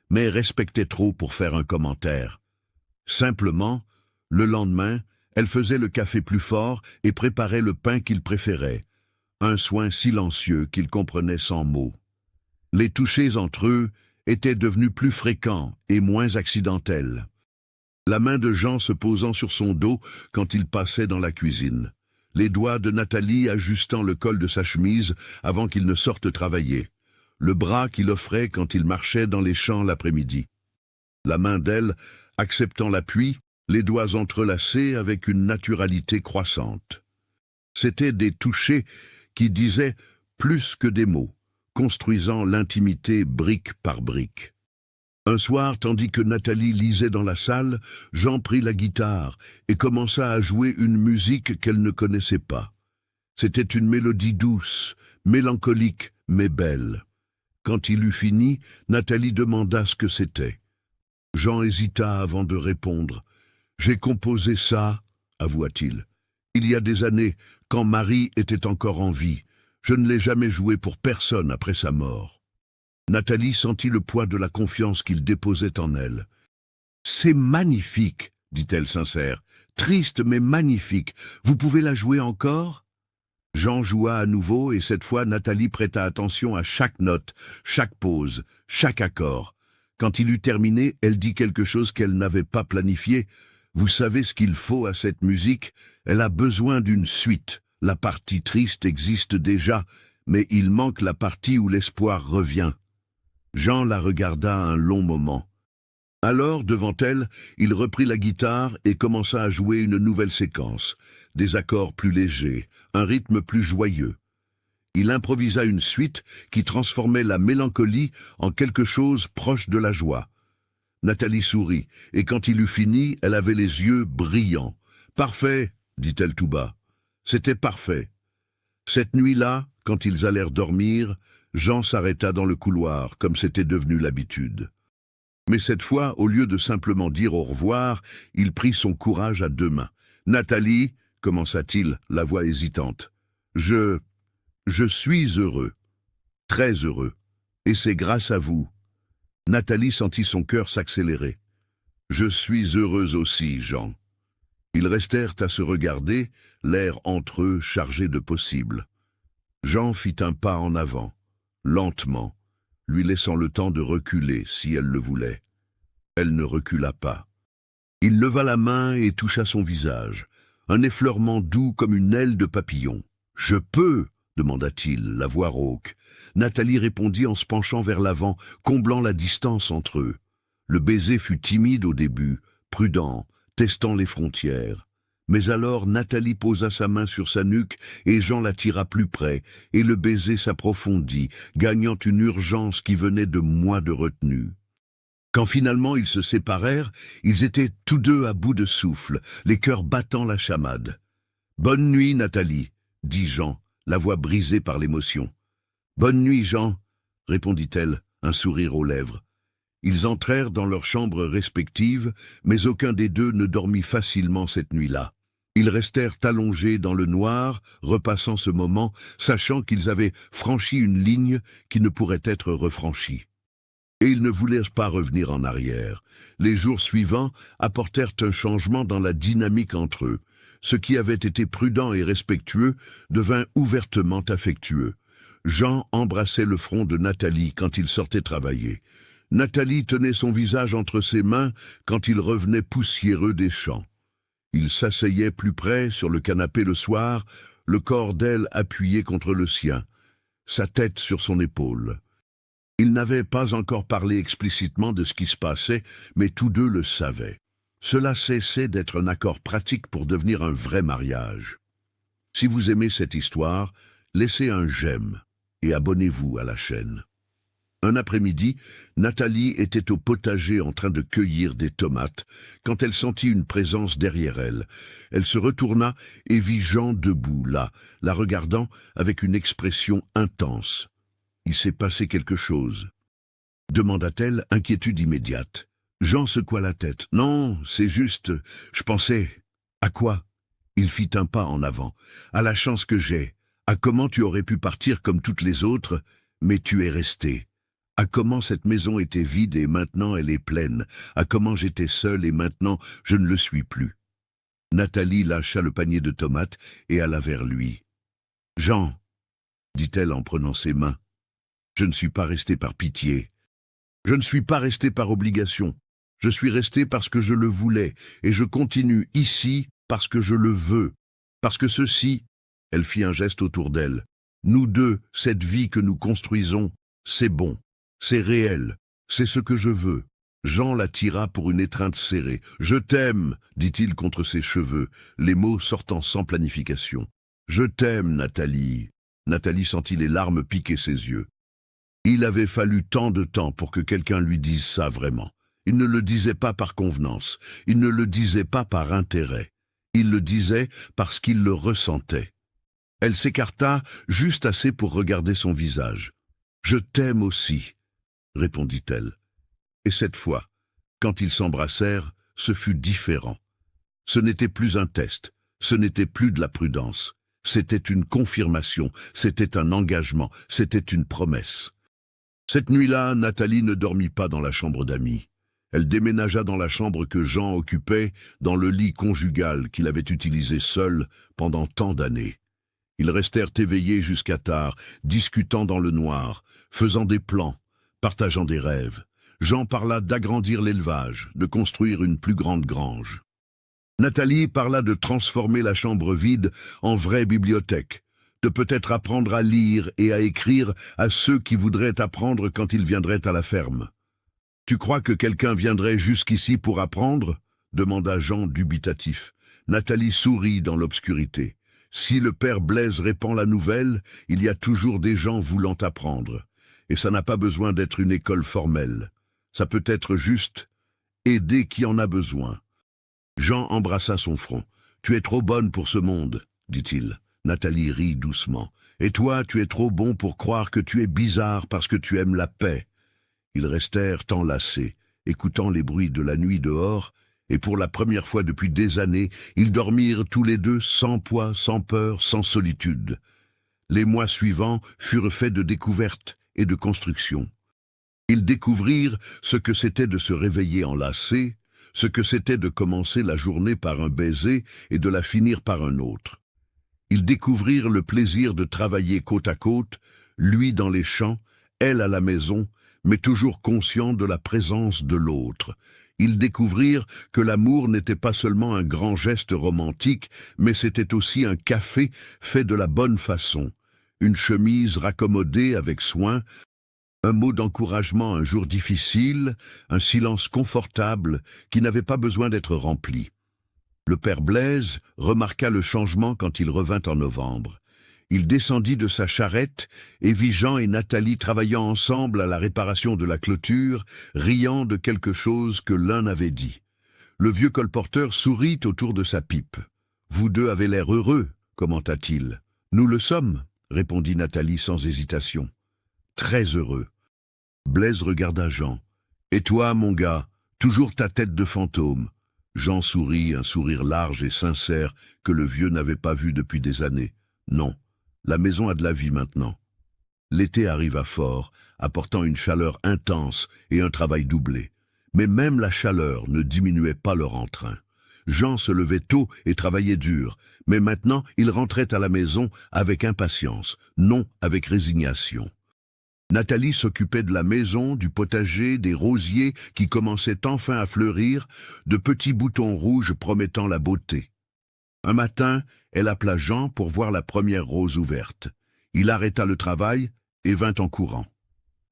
mais respectait trop pour faire un commentaire. Simplement, le lendemain, elle faisait le café plus fort et préparait le pain qu'il préférait, un soin silencieux qu'il comprenait sans mots. Les touchés entre eux étaient devenus plus fréquents et moins accidentels. La main de Jean se posant sur son dos quand il passait dans la cuisine. Les doigts de Nathalie ajustant le col de sa chemise avant qu'il ne sorte travailler. Le bras qu'il offrait quand il marchait dans les champs l'après-midi. La main d'elle acceptant l'appui, les doigts entrelacés avec une naturalité croissante. C'étaient des touchés qui disaient plus que des mots, construisant l'intimité brique par brique. Un soir, tandis que Nathalie lisait dans la salle, Jean prit la guitare et commença à jouer une musique qu'elle ne connaissait pas. C'était une mélodie douce, mélancolique, mais belle. Quand il eut fini, Nathalie demanda ce que c'était. Jean hésita avant de répondre. « J'ai composé ça, » avoua-t-il. « Il y a des années, quand Marie était encore en vie. Je ne l'ai jamais joué pour personne après sa mort. » Nathalie sentit le poids de la confiance qu'il déposait en elle. « C'est magnifique, » dit-elle sincère. « Triste mais magnifique. Vous pouvez la jouer encore ?» Jean joua à nouveau et cette fois Nathalie prêta attention à chaque note, chaque pause, chaque accord. Quand il eut terminé, elle dit quelque chose qu'elle n'avait pas planifié. « Vous savez ce qu'il faut à cette musique? Elle a besoin d'une suite. La partie triste existe déjà, mais il manque la partie où l'espoir revient. » Jean la regarda un long moment. Alors, devant elle, il reprit la guitare et commença à jouer une nouvelle séquence, des accords plus légers, un rythme plus joyeux. Il improvisa une suite qui transformait la mélancolie en quelque chose proche de la joie. Nathalie sourit, et quand il eut fini, elle avait les yeux brillants. « Parfait, » dit-elle tout bas. C'était parfait. Cette nuit-là, quand ils allèrent dormir, Jean s'arrêta dans le couloir, comme c'était devenu l'habitude. Mais cette fois, au lieu de simplement dire au revoir, il prit son courage à deux mains. « Nathalie, » commença-t-il, la voix hésitante, « je suis heureux, très heureux, et c'est grâce à vous. » Nathalie sentit son cœur s'accélérer. « Je suis heureuse aussi, Jean. » Ils restèrent à se regarder, l'air entre eux chargé de possible. Jean fit un pas en avant, lentement, lui laissant le temps de reculer si elle le voulait. Elle ne recula pas. Il leva la main et toucha son visage, un effleurement doux comme une aile de papillon. « Je peux !» demanda-t-il, la voix rauque. Nathalie répondit en se penchant vers l'avant, comblant la distance entre eux. Le baiser fut timide au début, prudent, testant les frontières. Mais alors Nathalie posa sa main sur sa nuque et Jean la tira plus près, et le baiser s'approfondit, gagnant une urgence qui venait de mois de retenue. Quand finalement ils se séparèrent, ils étaient tous deux à bout de souffle, les cœurs battant la chamade. « Bonne nuit, Nathalie, » dit Jean, la voix brisée par l'émotion. « Bonne nuit, Jean, » répondit-elle, un sourire aux lèvres. Ils entrèrent dans leurs chambres respectives, mais aucun des deux ne dormit facilement cette nuit-là. Ils restèrent allongés dans le noir, repassant ce moment, sachant qu'ils avaient franchi une ligne qui ne pourrait être refranchie. Et ils ne voulèrent pas revenir en arrière. Les jours suivants apportèrent un changement dans la dynamique entre eux. Ce qui avait été prudent et respectueux devint ouvertement affectueux. Jean embrassait le front de Nathalie quand il sortait travailler. Nathalie tenait son visage entre ses mains quand il revenait poussiéreux des champs. Il s'asseyait plus près sur le canapé le soir, le corps d'elle appuyé contre le sien, sa tête sur son épaule. Ils n'avaient pas encore parlé explicitement de ce qui se passait, mais tous deux le savaient. Cela cessait d'être un accord pratique pour devenir un vrai mariage. Si vous aimez cette histoire, laissez un j'aime et abonnez-vous à la chaîne. Un après-midi, Nathalie était au potager en train de cueillir des tomates quand elle sentit une présence derrière elle. Elle se retourna et vit Jean debout là, la regardant avec une expression intense. « Il s'est passé quelque chose ?» demanda-t-elle, inquiétude immédiate. Jean secoua la tête. « Non, c'est juste, je pensais... » « À quoi ?» Il fit un pas en avant. « À la chance que j'ai. À comment tu aurais pu partir comme toutes les autres, mais tu es resté. À comment cette maison était vide et maintenant elle est pleine. À comment j'étais seul et maintenant je ne le suis plus. » Nathalie lâcha le panier de tomates et alla vers lui. « Jean, » dit-elle en prenant ses mains, « je ne suis pas resté par pitié. Je ne suis pas resté par obligation. Je suis resté parce que je le voulais, et je continue ici parce que je le veux. Parce que ceci, » elle fit un geste autour d'elle, « nous deux, cette vie que nous construisons, c'est bon, c'est réel, c'est ce que je veux. » Jean la tira pour une étreinte serrée. « Je t'aime, » dit-il contre ses cheveux, les mots sortant sans planification. « Je t'aime, Nathalie. » Nathalie sentit les larmes piquer ses yeux. Il avait fallu tant de temps pour que quelqu'un lui dise ça vraiment. Il ne le disait pas par convenance, il ne le disait pas par intérêt. Il le disait parce qu'il le ressentait. Elle s'écarta juste assez pour regarder son visage. « Je t'aime aussi, » répondit-elle. Et cette fois, quand ils s'embrassèrent, ce fut différent. Ce n'était plus un test, ce n'était plus de la prudence. C'était une confirmation, c'était un engagement, c'était une promesse. Cette nuit-là, Nathalie ne dormit pas dans la chambre d'amis. Elle déménagea dans la chambre que Jean occupait, dans le lit conjugal qu'il avait utilisé seul pendant tant d'années. Ils restèrent éveillés jusqu'à tard, discutant dans le noir, faisant des plans, partageant des rêves. Jean parla d'agrandir l'élevage, de construire une plus grande grange. Nathalie parla de transformer la chambre vide en vraie bibliothèque, de peut-être apprendre à lire et à écrire à ceux qui voudraient apprendre quand ils viendraient à la ferme. « Tu crois que quelqu'un viendrait jusqu'ici pour apprendre ?» demanda Jean dubitatif. Nathalie sourit dans l'obscurité. « Si le père Blaise répand la nouvelle, il y a toujours des gens voulant apprendre. Et ça n'a pas besoin d'être une école formelle. Ça peut être juste aider qui en a besoin. » Jean embrassa son front. « Tu es trop bonne pour ce monde, » dit-il. Nathalie rit doucement. « Et toi, tu es trop bon pour croire que tu es bizarre parce que tu aimes la paix. » Ils restèrent enlacés, écoutant les bruits de la nuit dehors, et pour la première fois depuis des années, ils dormirent tous les deux sans poids, sans peur, sans solitude. Les mois suivants furent faits de découvertes et de constructions. Ils découvrirent ce que c'était de se réveiller enlacés, ce que c'était de commencer la journée par un baiser et de la finir par un autre. Ils découvrirent le plaisir de travailler côte à côte, lui dans les champs, elle à la maison, mais toujours conscient de la présence de l'autre. Ils découvrirent que l'amour n'était pas seulement un grand geste romantique, mais c'était aussi un café fait de la bonne façon, une chemise raccommodée avec soin, un mot d'encouragement un jour difficile, un silence confortable qui n'avait pas besoin d'être rempli. Le père Blaise remarqua le changement quand il revint en novembre. Il descendit de sa charrette et vit Jean et Nathalie travaillant ensemble à la réparation de la clôture, riant de quelque chose que l'un avait dit. Le vieux colporteur sourit autour de sa pipe. « Vous deux avez l'air heureux, » commenta-t-il. « Nous le sommes, » répondit Nathalie sans hésitation. « Très heureux. » Blaise regarda Jean. Et toi, mon gars, toujours ta tête de fantôme. Jean sourit, un sourire large et sincère que le vieux n'avait pas vu depuis des années. Non, la maison a de la vie maintenant. L'été arriva fort, apportant une chaleur intense et un travail doublé. Mais même la chaleur ne diminuait pas leur entrain. Jean se levait tôt et travaillait dur, mais maintenant il rentrait à la maison avec impatience, non avec résignation. Nathalie s'occupait de la maison, du potager, des rosiers qui commençaient enfin à fleurir, de petits boutons rouges promettant la beauté. Un matin, elle appela Jean pour voir la première rose ouverte. Il arrêta le travail et vint en courant.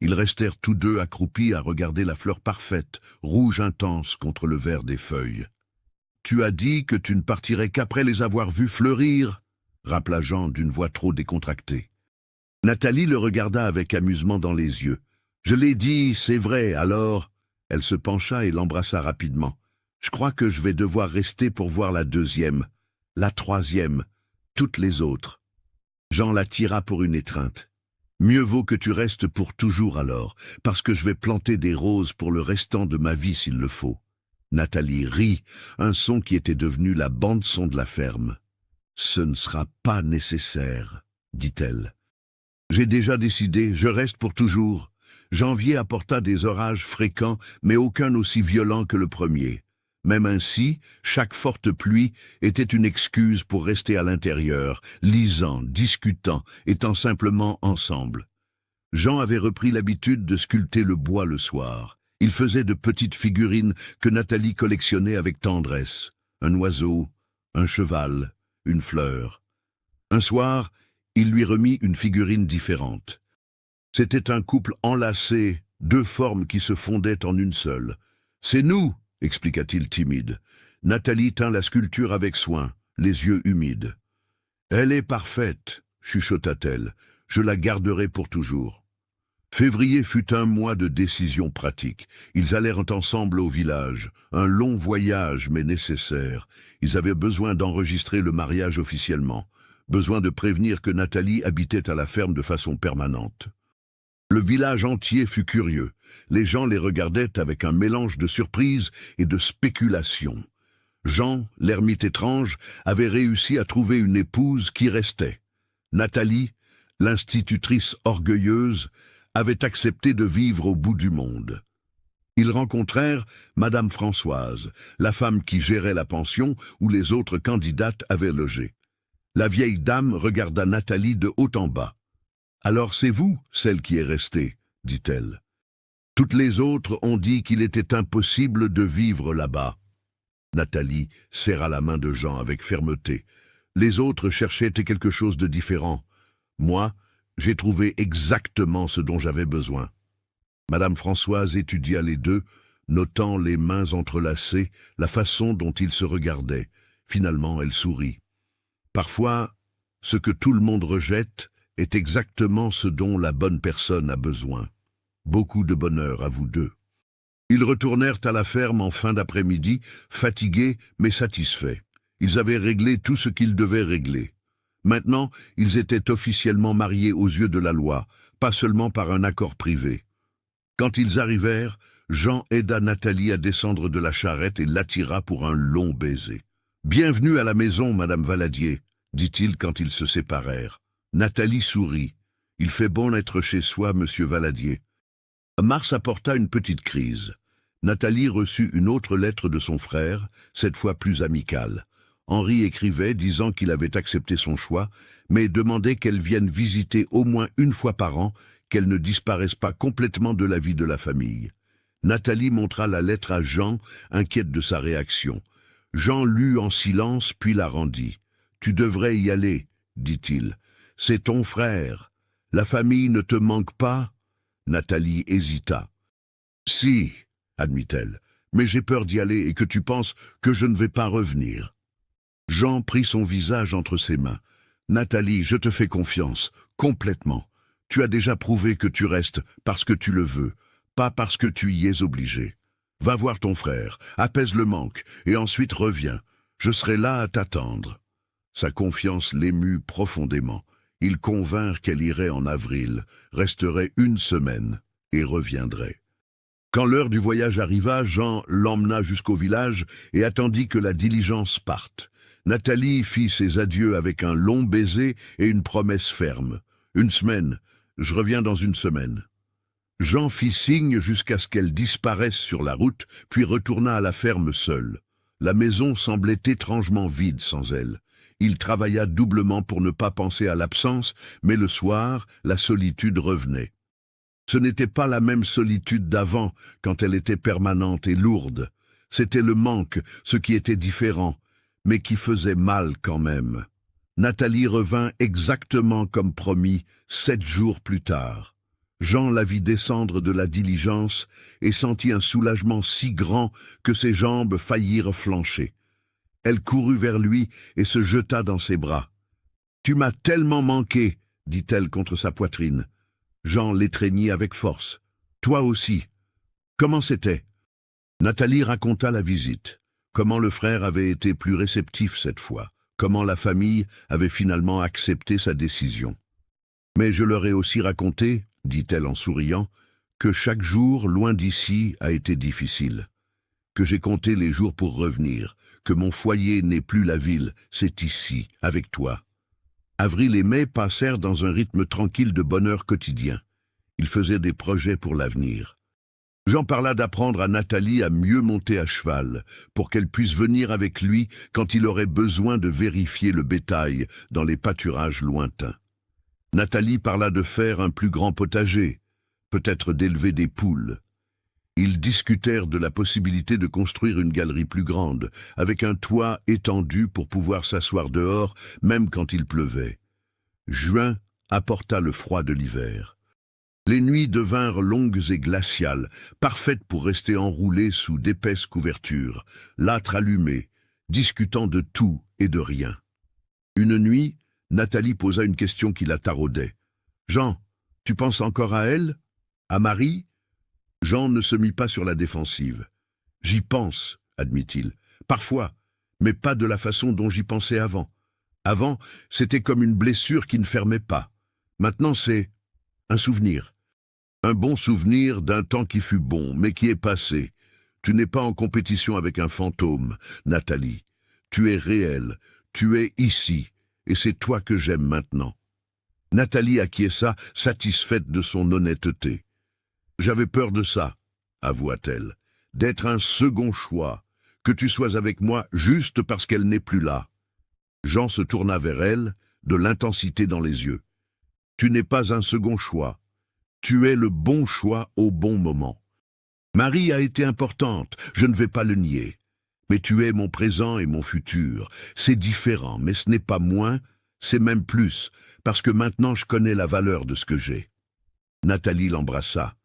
Ils restèrent tous deux accroupis à regarder la fleur parfaite, rouge intense contre le vert des feuilles. « Tu as dit que tu ne partirais qu'après les avoir vus fleurir » rappela Jean d'une voix trop décontractée. Nathalie le regarda avec amusement dans les yeux. « Je l'ai dit, c'est vrai, alors ?» Elle se pencha et l'embrassa rapidement. « Je crois que je vais devoir rester pour voir la deuxième, la troisième, toutes les autres. » Jean la tira pour une étreinte. « Mieux vaut que tu restes pour toujours alors, parce que je vais planter des roses pour le restant de ma vie s'il le faut. » Nathalie rit, un son qui était devenu la bande-son de la ferme. « Ce ne sera pas nécessaire, » dit-elle. « J'ai déjà décidé, je reste pour toujours. » Janvier apporta des orages fréquents, mais aucun aussi violent que le premier. Même ainsi, chaque forte pluie était une excuse pour rester à l'intérieur, lisant, discutant, étant simplement ensemble. Jean avait repris l'habitude de sculpter le bois le soir. Il faisait de petites figurines que Nathalie collectionnait avec tendresse. Un oiseau, un cheval, une fleur. Un soir, il lui remit une figurine différente. C'était un couple enlacé, deux formes qui se fondaient en une seule. « C'est nous !» expliqua-t-il timide. Nathalie tint la sculpture avec soin, les yeux humides. « Elle est parfaite !» chuchota-t-elle. « Je la garderai pour toujours. » Février fut un mois de décisions pratiques. Ils allèrent ensemble au village. Un long voyage, mais nécessaire. Ils avaient besoin d'enregistrer le mariage officiellement. Besoin de prévenir que Nathalie habitait à la ferme de façon permanente. Le village entier fut curieux. Les gens les regardaient avec un mélange de surprise et de spéculation. Jean, l'ermite étrange, avait réussi à trouver une épouse qui restait. Nathalie, l'institutrice orgueilleuse, avait accepté de vivre au bout du monde. Ils rencontrèrent Madame Françoise, la femme qui gérait la pension où les autres candidates avaient logé. La vieille dame regarda Nathalie de haut en bas. « Alors c'est vous, celle qui est restée, » dit-elle. « Toutes les autres ont dit qu'il était impossible de vivre là-bas. » Nathalie serra la main de Jean avec fermeté. Les autres cherchaient quelque chose de différent. Moi, j'ai trouvé exactement ce dont j'avais besoin. Madame Françoise étudia les deux, notant les mains entrelacées, la façon dont ils se regardaient. Finalement, elle sourit. Parfois, ce que tout le monde rejette est exactement ce dont la bonne personne a besoin. Beaucoup de bonheur à vous deux. Ils retournèrent à la ferme en fin d'après-midi, fatigués mais satisfaits. Ils avaient réglé tout ce qu'ils devaient régler. Maintenant, ils étaient officiellement mariés aux yeux de la loi, pas seulement par un accord privé. Quand ils arrivèrent, Jean aida Nathalie à descendre de la charrette et l'attira pour un long baiser. « Bienvenue à la maison, Madame Valadier », dit-il quand ils se séparèrent. Nathalie sourit. « Il fait bon être chez soi, Monsieur Valadier. » Mars apporta une petite crise. Nathalie reçut une autre lettre de son frère, cette fois plus amicale. Henri écrivait disant qu'il avait accepté son choix, mais demandait qu'elle vienne visiter au moins une fois par an, qu'elle ne disparaisse pas complètement de la vie de la famille. Nathalie montra la lettre à Jean, inquiète de sa réaction. Jean lut en silence, puis la rendit. « Tu devrais y aller, » dit-il. « C'est ton frère. La famille ne te manque pas ?» Nathalie hésita. « Si, » admit-elle, « mais j'ai peur d'y aller et que tu penses que je ne vais pas revenir. » Jean prit son visage entre ses mains. « Nathalie, je te fais confiance, complètement. Tu as déjà prouvé que tu restes parce que tu le veux, pas parce que tu y es obligé. Va voir ton frère, apaise le manque, et ensuite reviens. Je serai là à t'attendre. » Sa confiance l'émut profondément. Ils convinrent qu'elle irait en avril, resterait une semaine et reviendrait. Quand l'heure du voyage arriva, Jean l'emmena jusqu'au village et attendit que la diligence parte. Nathalie fit ses adieux avec un long baiser et une promesse ferme. « 1 semaine, je reviens dans 1 semaine. » Jean fit signe jusqu'à ce qu'elle disparaisse sur la route, puis retourna à la ferme seul. La maison semblait étrangement vide sans elle. Il travailla doublement pour ne pas penser à l'absence, mais le soir, la solitude revenait. Ce n'était pas la même solitude d'avant, quand elle était permanente et lourde. C'était le manque, ce qui était différent, mais qui faisait mal quand même. Nathalie revint exactement comme promis, 7 jours plus tard. Jean la vit descendre de la diligence et sentit un soulagement si grand que ses jambes faillirent flancher. Elle courut vers lui et se jeta dans ses bras. « Tu m'as tellement manqué !» dit-elle contre sa poitrine. Jean l'étreignit avec force. « Toi aussi. Comment c'était ?» Nathalie raconta la visite. Comment le frère avait été plus réceptif cette fois. Comment la famille avait finalement accepté sa décision. « Mais je leur ai aussi raconté, dit-elle en souriant, que chaque jour, loin d'ici, a été difficile. Que j'ai compté les jours pour revenir, que mon foyer n'est plus la ville, c'est ici, avec toi. » Avril et mai passèrent dans un rythme tranquille de bonheur quotidien. Ils faisaient des projets pour l'avenir. Jean parla d'apprendre à Nathalie à mieux monter à cheval, pour qu'elle puisse venir avec lui quand il aurait besoin de vérifier le bétail dans les pâturages lointains. Nathalie parla de faire un plus grand potager, peut-être d'élever des poules. Ils discutèrent de la possibilité de construire une galerie plus grande, avec un toit étendu pour pouvoir s'asseoir dehors, même quand il pleuvait. Juin apporta le froid de l'hiver. Les nuits devinrent longues et glaciales, parfaites pour rester enroulées sous d'épaisses couvertures, l'âtre allumé, discutant de tout et de rien. Une nuit, Nathalie posa une question qui la taraudait. « Jean, tu penses encore à elle? À Marie ?» Jean ne se mit pas sur la défensive. « J'y pense, » admit-il. « Parfois, mais pas de la façon dont j'y pensais avant. Avant, c'était comme une blessure qui ne fermait pas. Maintenant, c'est un souvenir. Un bon souvenir d'un temps qui fut bon, mais qui est passé. Tu n'es pas en compétition avec un fantôme, Nathalie. Tu es réelle, tu es ici, et c'est toi que j'aime maintenant. » Nathalie acquiesça, satisfaite de son honnêteté. « J'avais peur de ça, » avoua-t-elle, « d'être un second choix, que tu sois avec moi juste parce qu'elle n'est plus là. » Jean se tourna vers elle, de l'intensité dans les yeux. « Tu n'es pas un second choix. Tu es le bon choix au bon moment. Marie a été importante, je ne vais pas le nier. Mais tu es mon présent et mon futur. C'est différent, mais ce n'est pas moins, c'est même plus, parce que maintenant je connais la valeur de ce que j'ai. » Nathalie l'embrassa,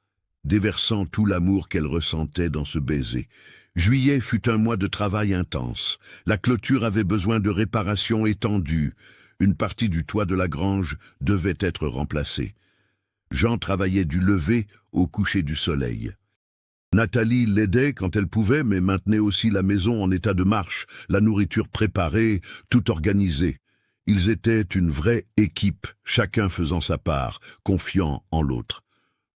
déversant tout l'amour qu'elle ressentait dans ce baiser. Juillet fut un mois de travail intense. La clôture avait besoin de réparations étendues. Une partie du toit de la grange devait être remplacée. Jean travaillait du lever au coucher du soleil. Nathalie l'aidait quand elle pouvait, mais maintenait aussi la maison en état de marche, la nourriture préparée, tout organisé. Ils étaient une vraie équipe, chacun faisant sa part, confiant en l'autre.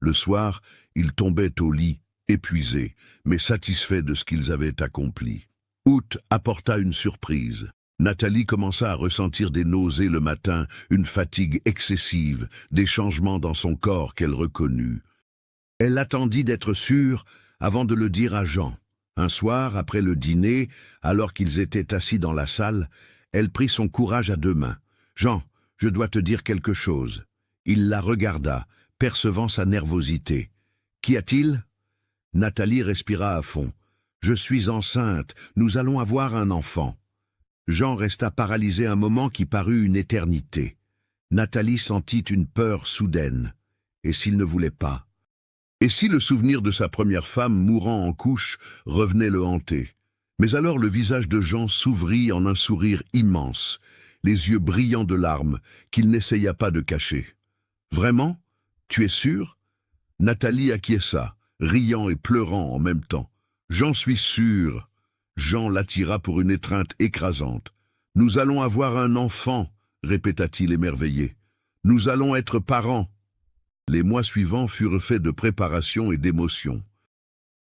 Le soir, ils tombaient au lit, épuisés, mais satisfaits de ce qu'ils avaient accompli. Août apporta une surprise. Nathalie commença à ressentir des nausées le matin, une fatigue excessive, des changements dans son corps qu'elle reconnut. Elle attendit d'être sûre avant de le dire à Jean. Un soir, après le dîner, alors qu'ils étaient assis dans la salle, elle prit son courage à 2 mains. « Jean, je dois te dire quelque chose. » Il la regarda, percevant sa nervosité. « Qu'y a-t-il » Nathalie respira à fond. « Je suis enceinte, nous allons avoir un enfant. » Jean resta paralysé un moment qui parut une éternité. Nathalie sentit une peur soudaine. Et s'il ne voulait pas? Et si le souvenir de sa première femme mourant en couche revenait le hanter? Mais alors le visage de Jean s'ouvrit en un sourire immense, les yeux brillants de larmes qu'il n'essaya pas de cacher. « Vraiment? Tu es sûr ?» Nathalie acquiesça, riant et pleurant en même temps. « J'en suis sûr. » Jean l'attira pour une étreinte écrasante. « Nous allons avoir un enfant, » répéta-t-il émerveillé. « Nous allons être parents. » Les mois suivants furent faits de préparation et d'émotion.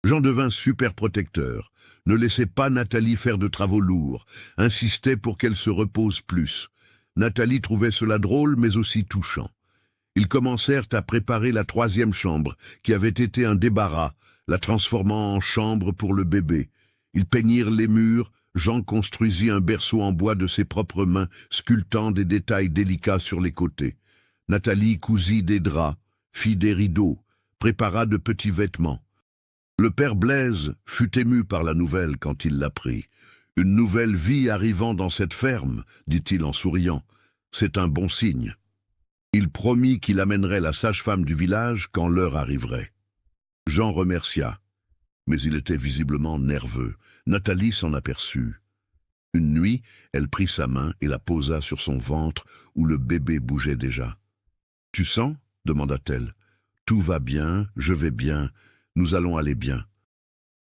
Jean devint super protecteur, ne laissait pas Nathalie faire de travaux lourds, insistait pour qu'elle se repose plus. Nathalie trouvait cela drôle mais aussi touchant. Ils commencèrent à préparer la 3e chambre, qui avait été un débarras, la transformant en chambre pour le bébé. Ils peignirent les murs, Jean construisit un berceau en bois de ses propres mains, sculptant des détails délicats sur les côtés. Nathalie cousit des draps, fit des rideaux, prépara de petits vêtements. Le père Blaise fut ému par la nouvelle quand il l'apprit. « Une nouvelle vie arrivant dans cette ferme, dit-il en souriant. C'est un bon signe. » Il promit qu'il amènerait la sage-femme du village quand l'heure arriverait. Jean remercia, mais il était visiblement nerveux. Nathalie s'en aperçut. Une nuit, elle prit sa main et la posa sur son ventre où le bébé bougeait déjà. « Tu sens ?» demanda-t-elle. « Tout va bien, je vais bien, nous allons aller bien. »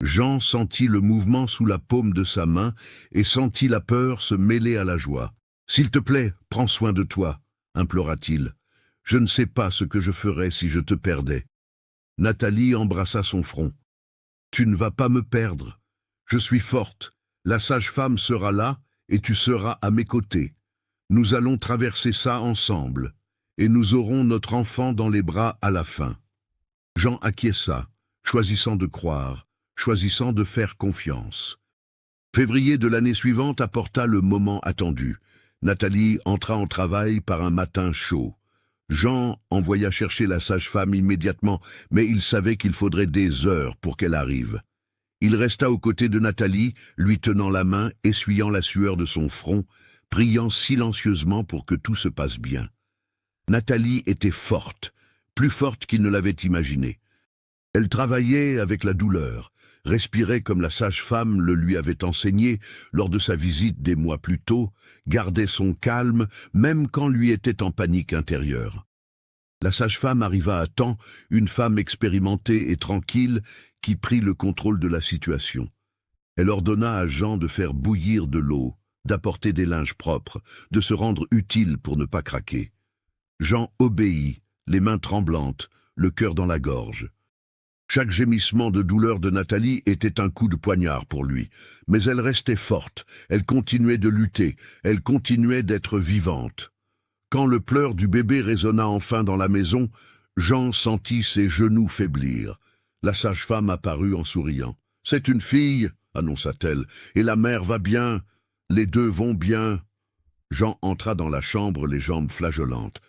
Jean sentit le mouvement sous la paume de sa main et sentit la peur se mêler à la joie. « S'il te plaît, prends soin de toi, » implora-t-il. « Je ne sais pas ce que je ferais si je te perdais. » Nathalie embrassa son front. « Tu ne vas pas me perdre. Je suis forte. La sage-femme sera là et tu seras à mes côtés. Nous allons traverser ça ensemble et nous aurons notre enfant dans les bras à la fin. » Jean acquiesça, choisissant de croire, choisissant de faire confiance. Février de l'année suivante apporta le moment attendu. Nathalie entra en travail par un matin chaud. Jean envoya chercher la sage-femme immédiatement, mais il savait qu'il faudrait des heures pour qu'elle arrive. Il resta aux côtés de Nathalie, lui tenant la main, essuyant la sueur de son front, priant silencieusement pour que tout se passe bien. Nathalie était forte, plus forte qu'il ne l'avait imaginé. Elle travaillait avec la douleur, respirait comme la sage-femme le lui avait enseigné lors de sa visite des mois plus tôt, gardait son calme, même quand lui était en panique intérieure. La sage-femme arriva à temps, une femme expérimentée et tranquille qui prit le contrôle de la situation. Elle ordonna à Jean de faire bouillir de l'eau, d'apporter des linges propres, de se rendre utile pour ne pas craquer. Jean obéit, les mains tremblantes, le cœur dans la gorge. Chaque gémissement de douleur de Nathalie était un coup de poignard pour lui, mais elle restait forte, elle continuait de lutter, elle continuait d'être vivante. Quand le pleur du bébé résonna enfin dans la maison, Jean sentit ses genoux faiblir. La sage-femme apparut en souriant. « C'est une fille, » annonça-t-elle, « et la mère va bien, les deux vont bien. » Jean entra dans la chambre, les jambes flageolantes.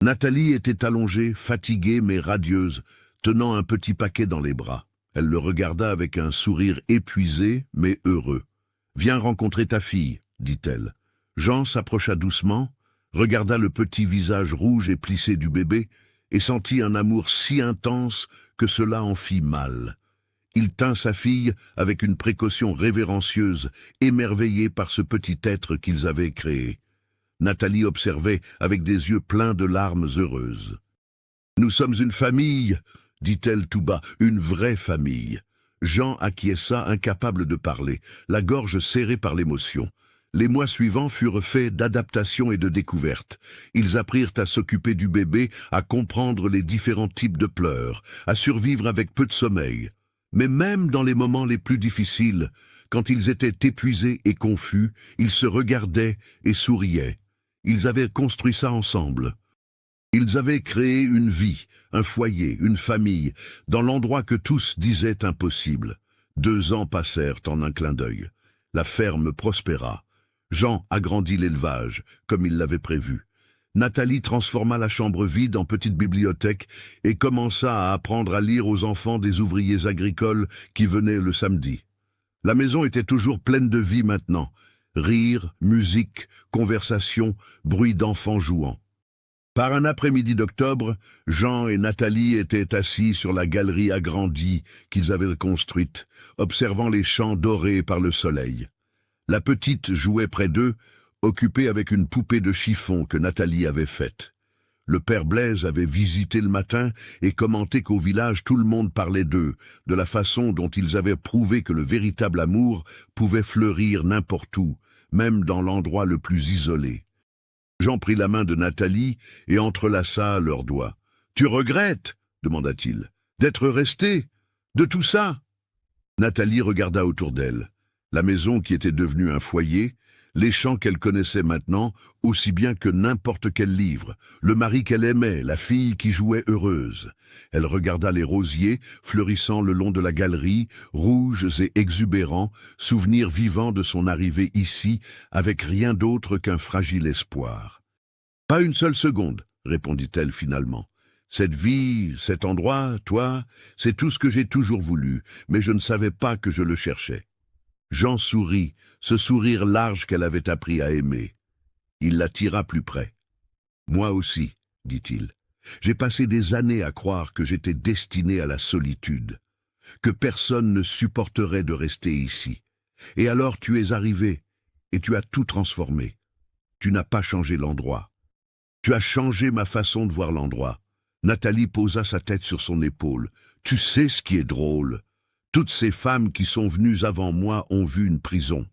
Nathalie était allongée, fatiguée mais radieuse, tenant un petit paquet dans les bras. Elle le regarda avec un sourire épuisé mais heureux. « Viens rencontrer ta fille, » dit-elle. Jean s'approcha doucement, regarda le petit visage rouge et plissé du bébé et sentit un amour si intense que cela en fit mal. Il tint sa fille avec une précaution révérencieuse, émerveillé par ce petit être qu'ils avaient créé. Nathalie observait avec des yeux pleins de larmes heureuses. « Nous sommes une famille !» dit-elle tout bas, « une vraie famille. » Jean acquiesça, incapable de parler, la gorge serrée par l'émotion. Les mois suivants furent faits d'adaptation et de découverte. Ils apprirent à s'occuper du bébé, à comprendre les différents types de pleurs, à survivre avec peu de sommeil. Mais même dans les moments les plus difficiles, quand ils étaient épuisés et confus, ils se regardaient et souriaient. Ils avaient construit ça ensemble. Ils avaient créé une vie, un foyer, une famille, dans l'endroit que tous disaient impossible. 2 ans passèrent en un clin d'œil. La ferme prospéra. Jean agrandit l'élevage, comme il l'avait prévu. Nathalie transforma la chambre vide en petite bibliothèque et commença à apprendre à lire aux enfants des ouvriers agricoles qui venaient le samedi. La maison était toujours pleine de vie maintenant. Rire, musique, conversation, bruit d'enfants jouant. Par un après-midi d'octobre, Jean et Nathalie étaient assis sur la galerie agrandie qu'ils avaient construite, observant les champs dorés par le soleil. La petite jouait près d'eux, occupée avec une poupée de chiffon que Nathalie avait faite. Le père Blaise avait visité le matin et commenté qu'au village tout le monde parlait d'eux, de la façon dont ils avaient prouvé que le véritable amour pouvait fleurir n'importe où, même dans l'endroit le plus isolé. Jean prit la main de Nathalie et entrelaça leurs doigts. « Tu regrettes, demanda-t-il, d'être resté, de tout ça ?» Nathalie regarda autour d'elle. La maison qui était devenue un foyer, les champs qu'elle connaissait maintenant aussi bien que n'importe quel livre, le mari qu'elle aimait, la fille qui jouait heureuse. Elle regarda les rosiers fleurissant le long de la galerie, rouges et exubérants, souvenirs vivants de son arrivée ici, avec rien d'autre qu'un fragile espoir. « Pas une seule seconde, répondit-elle finalement. Cette vie, cet endroit, toi, c'est tout ce que j'ai toujours voulu, mais je ne savais pas que je le cherchais. » Jean sourit, ce sourire large qu'elle avait appris à aimer. Il la tira plus près. « Moi aussi, dit-il. J'ai passé des années à croire que j'étais destiné à la solitude, que personne ne supporterait de rester ici. Et alors tu es arrivé, et tu as tout transformé. Tu n'as pas changé l'endroit. Tu as changé ma façon de voir l'endroit. » Nathalie posa sa tête sur son épaule. « Tu sais ce qui est drôle? Toutes ces femmes qui sont venues avant moi ont vu une prison.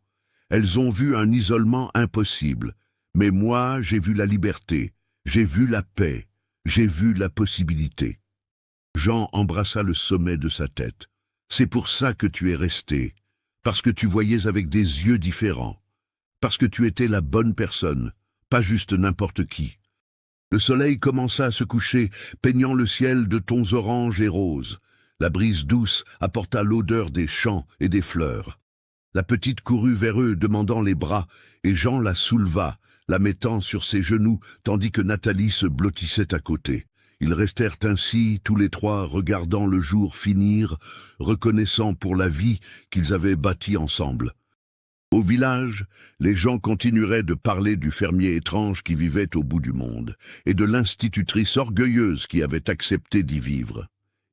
Elles ont vu un isolement impossible. Mais moi, j'ai vu la liberté, j'ai vu la paix, j'ai vu la possibilité. » Jean embrassa le sommet de sa tête. « C'est pour ça que tu es resté, parce que tu voyais avec des yeux différents, parce que tu étais la bonne personne, pas juste n'importe qui. » Le soleil commença à se coucher, peignant le ciel de tons orange et roses. La brise douce apporta l'odeur des champs et des fleurs. La petite courut vers eux, demandant les bras, et Jean la souleva, la mettant sur ses genoux, tandis que Nathalie se blottissait à côté. Ils restèrent ainsi, tous les trois, regardant le jour finir, reconnaissant pour la vie qu'ils avaient bâtie ensemble. Au village, les gens continueraient de parler du fermier étrange qui vivait au bout du monde, et de l'institutrice orgueilleuse qui avait accepté d'y vivre.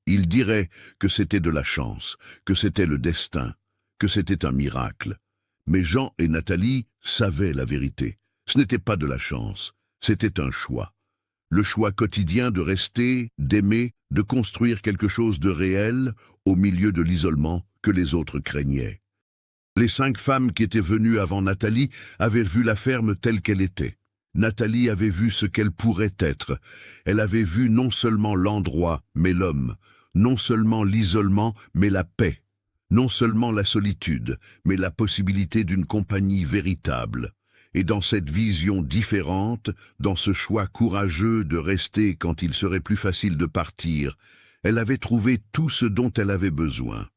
Ils diraient que c'était de la chance, que c'était le destin, que c'était un miracle. Mais Jean et Nathalie savaient la vérité. Ce n'était pas de la chance, c'était un choix. Le choix quotidien de rester, d'aimer, de construire quelque chose de réel au milieu de l'isolement que les autres craignaient. Les 5 femmes qui étaient venues avant Nathalie avaient vu la ferme telle qu'elle était. Nathalie avait vu ce qu'elle pourrait être. Elle avait vu non seulement l'endroit, mais l'homme, non seulement l'isolement, mais la paix, non seulement la solitude, mais la possibilité d'une compagnie véritable. Et dans cette vision différente, dans ce choix courageux de rester quand il serait plus facile de partir, elle avait trouvé tout ce dont elle avait besoin.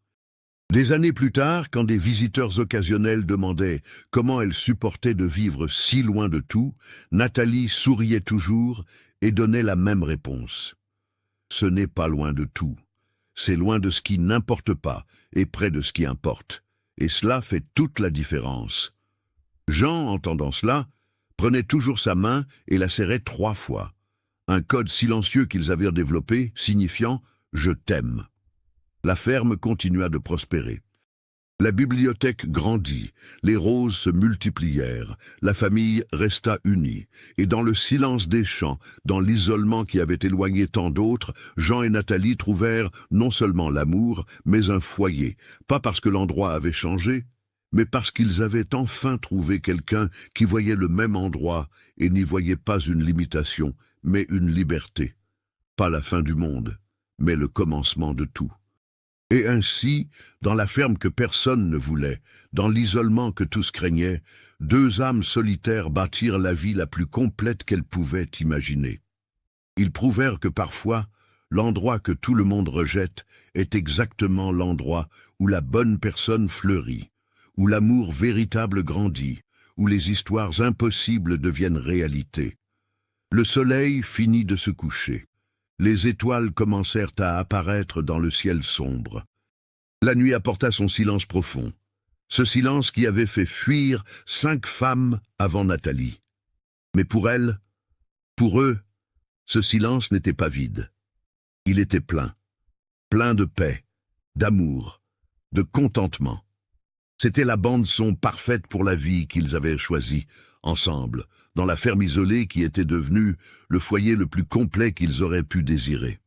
Des années plus tard, quand des visiteurs occasionnels demandaient comment elle supportait de vivre si loin de tout, Nathalie souriait toujours et donnait la même réponse. Ce n'est pas loin de tout. C'est loin de ce qui n'importe pas et près de ce qui importe. Et cela fait toute la différence. Jean, entendant cela, prenait toujours sa main et la serrait 3 fois. Un code silencieux qu'ils avaient développé, signifiant « Je t'aime ». La ferme continua de prospérer. La bibliothèque grandit, les roses se multiplièrent, la famille resta unie, et dans le silence des champs, dans l'isolement qui avait éloigné tant d'autres, Jean et Nathalie trouvèrent non seulement l'amour, mais un foyer, pas parce que l'endroit avait changé, mais parce qu'ils avaient enfin trouvé quelqu'un qui voyait le même endroit et n'y voyait pas une limitation, mais une liberté. Pas la fin du monde, mais le commencement de tout. Et ainsi, dans la ferme que personne ne voulait, dans l'isolement que tous craignaient, 2 âmes solitaires bâtirent la vie la plus complète qu'elles pouvaient imaginer. Ils prouvèrent que parfois, l'endroit que tout le monde rejette est exactement l'endroit où la bonne personne fleurit, où l'amour véritable grandit, où les histoires impossibles deviennent réalité. Le soleil finit de se coucher. Les étoiles commencèrent à apparaître dans le ciel sombre. La nuit apporta son silence profond, ce silence qui avait fait fuir 5 femmes avant Nathalie. Mais pour elles, pour eux, ce silence n'était pas vide. Il était plein, plein de paix, d'amour, de contentement. C'était la bande-son parfaite pour la vie qu'ils avaient choisie, ensemble, dans la ferme isolée qui était devenue le foyer le plus complet qu'ils auraient pu désirer.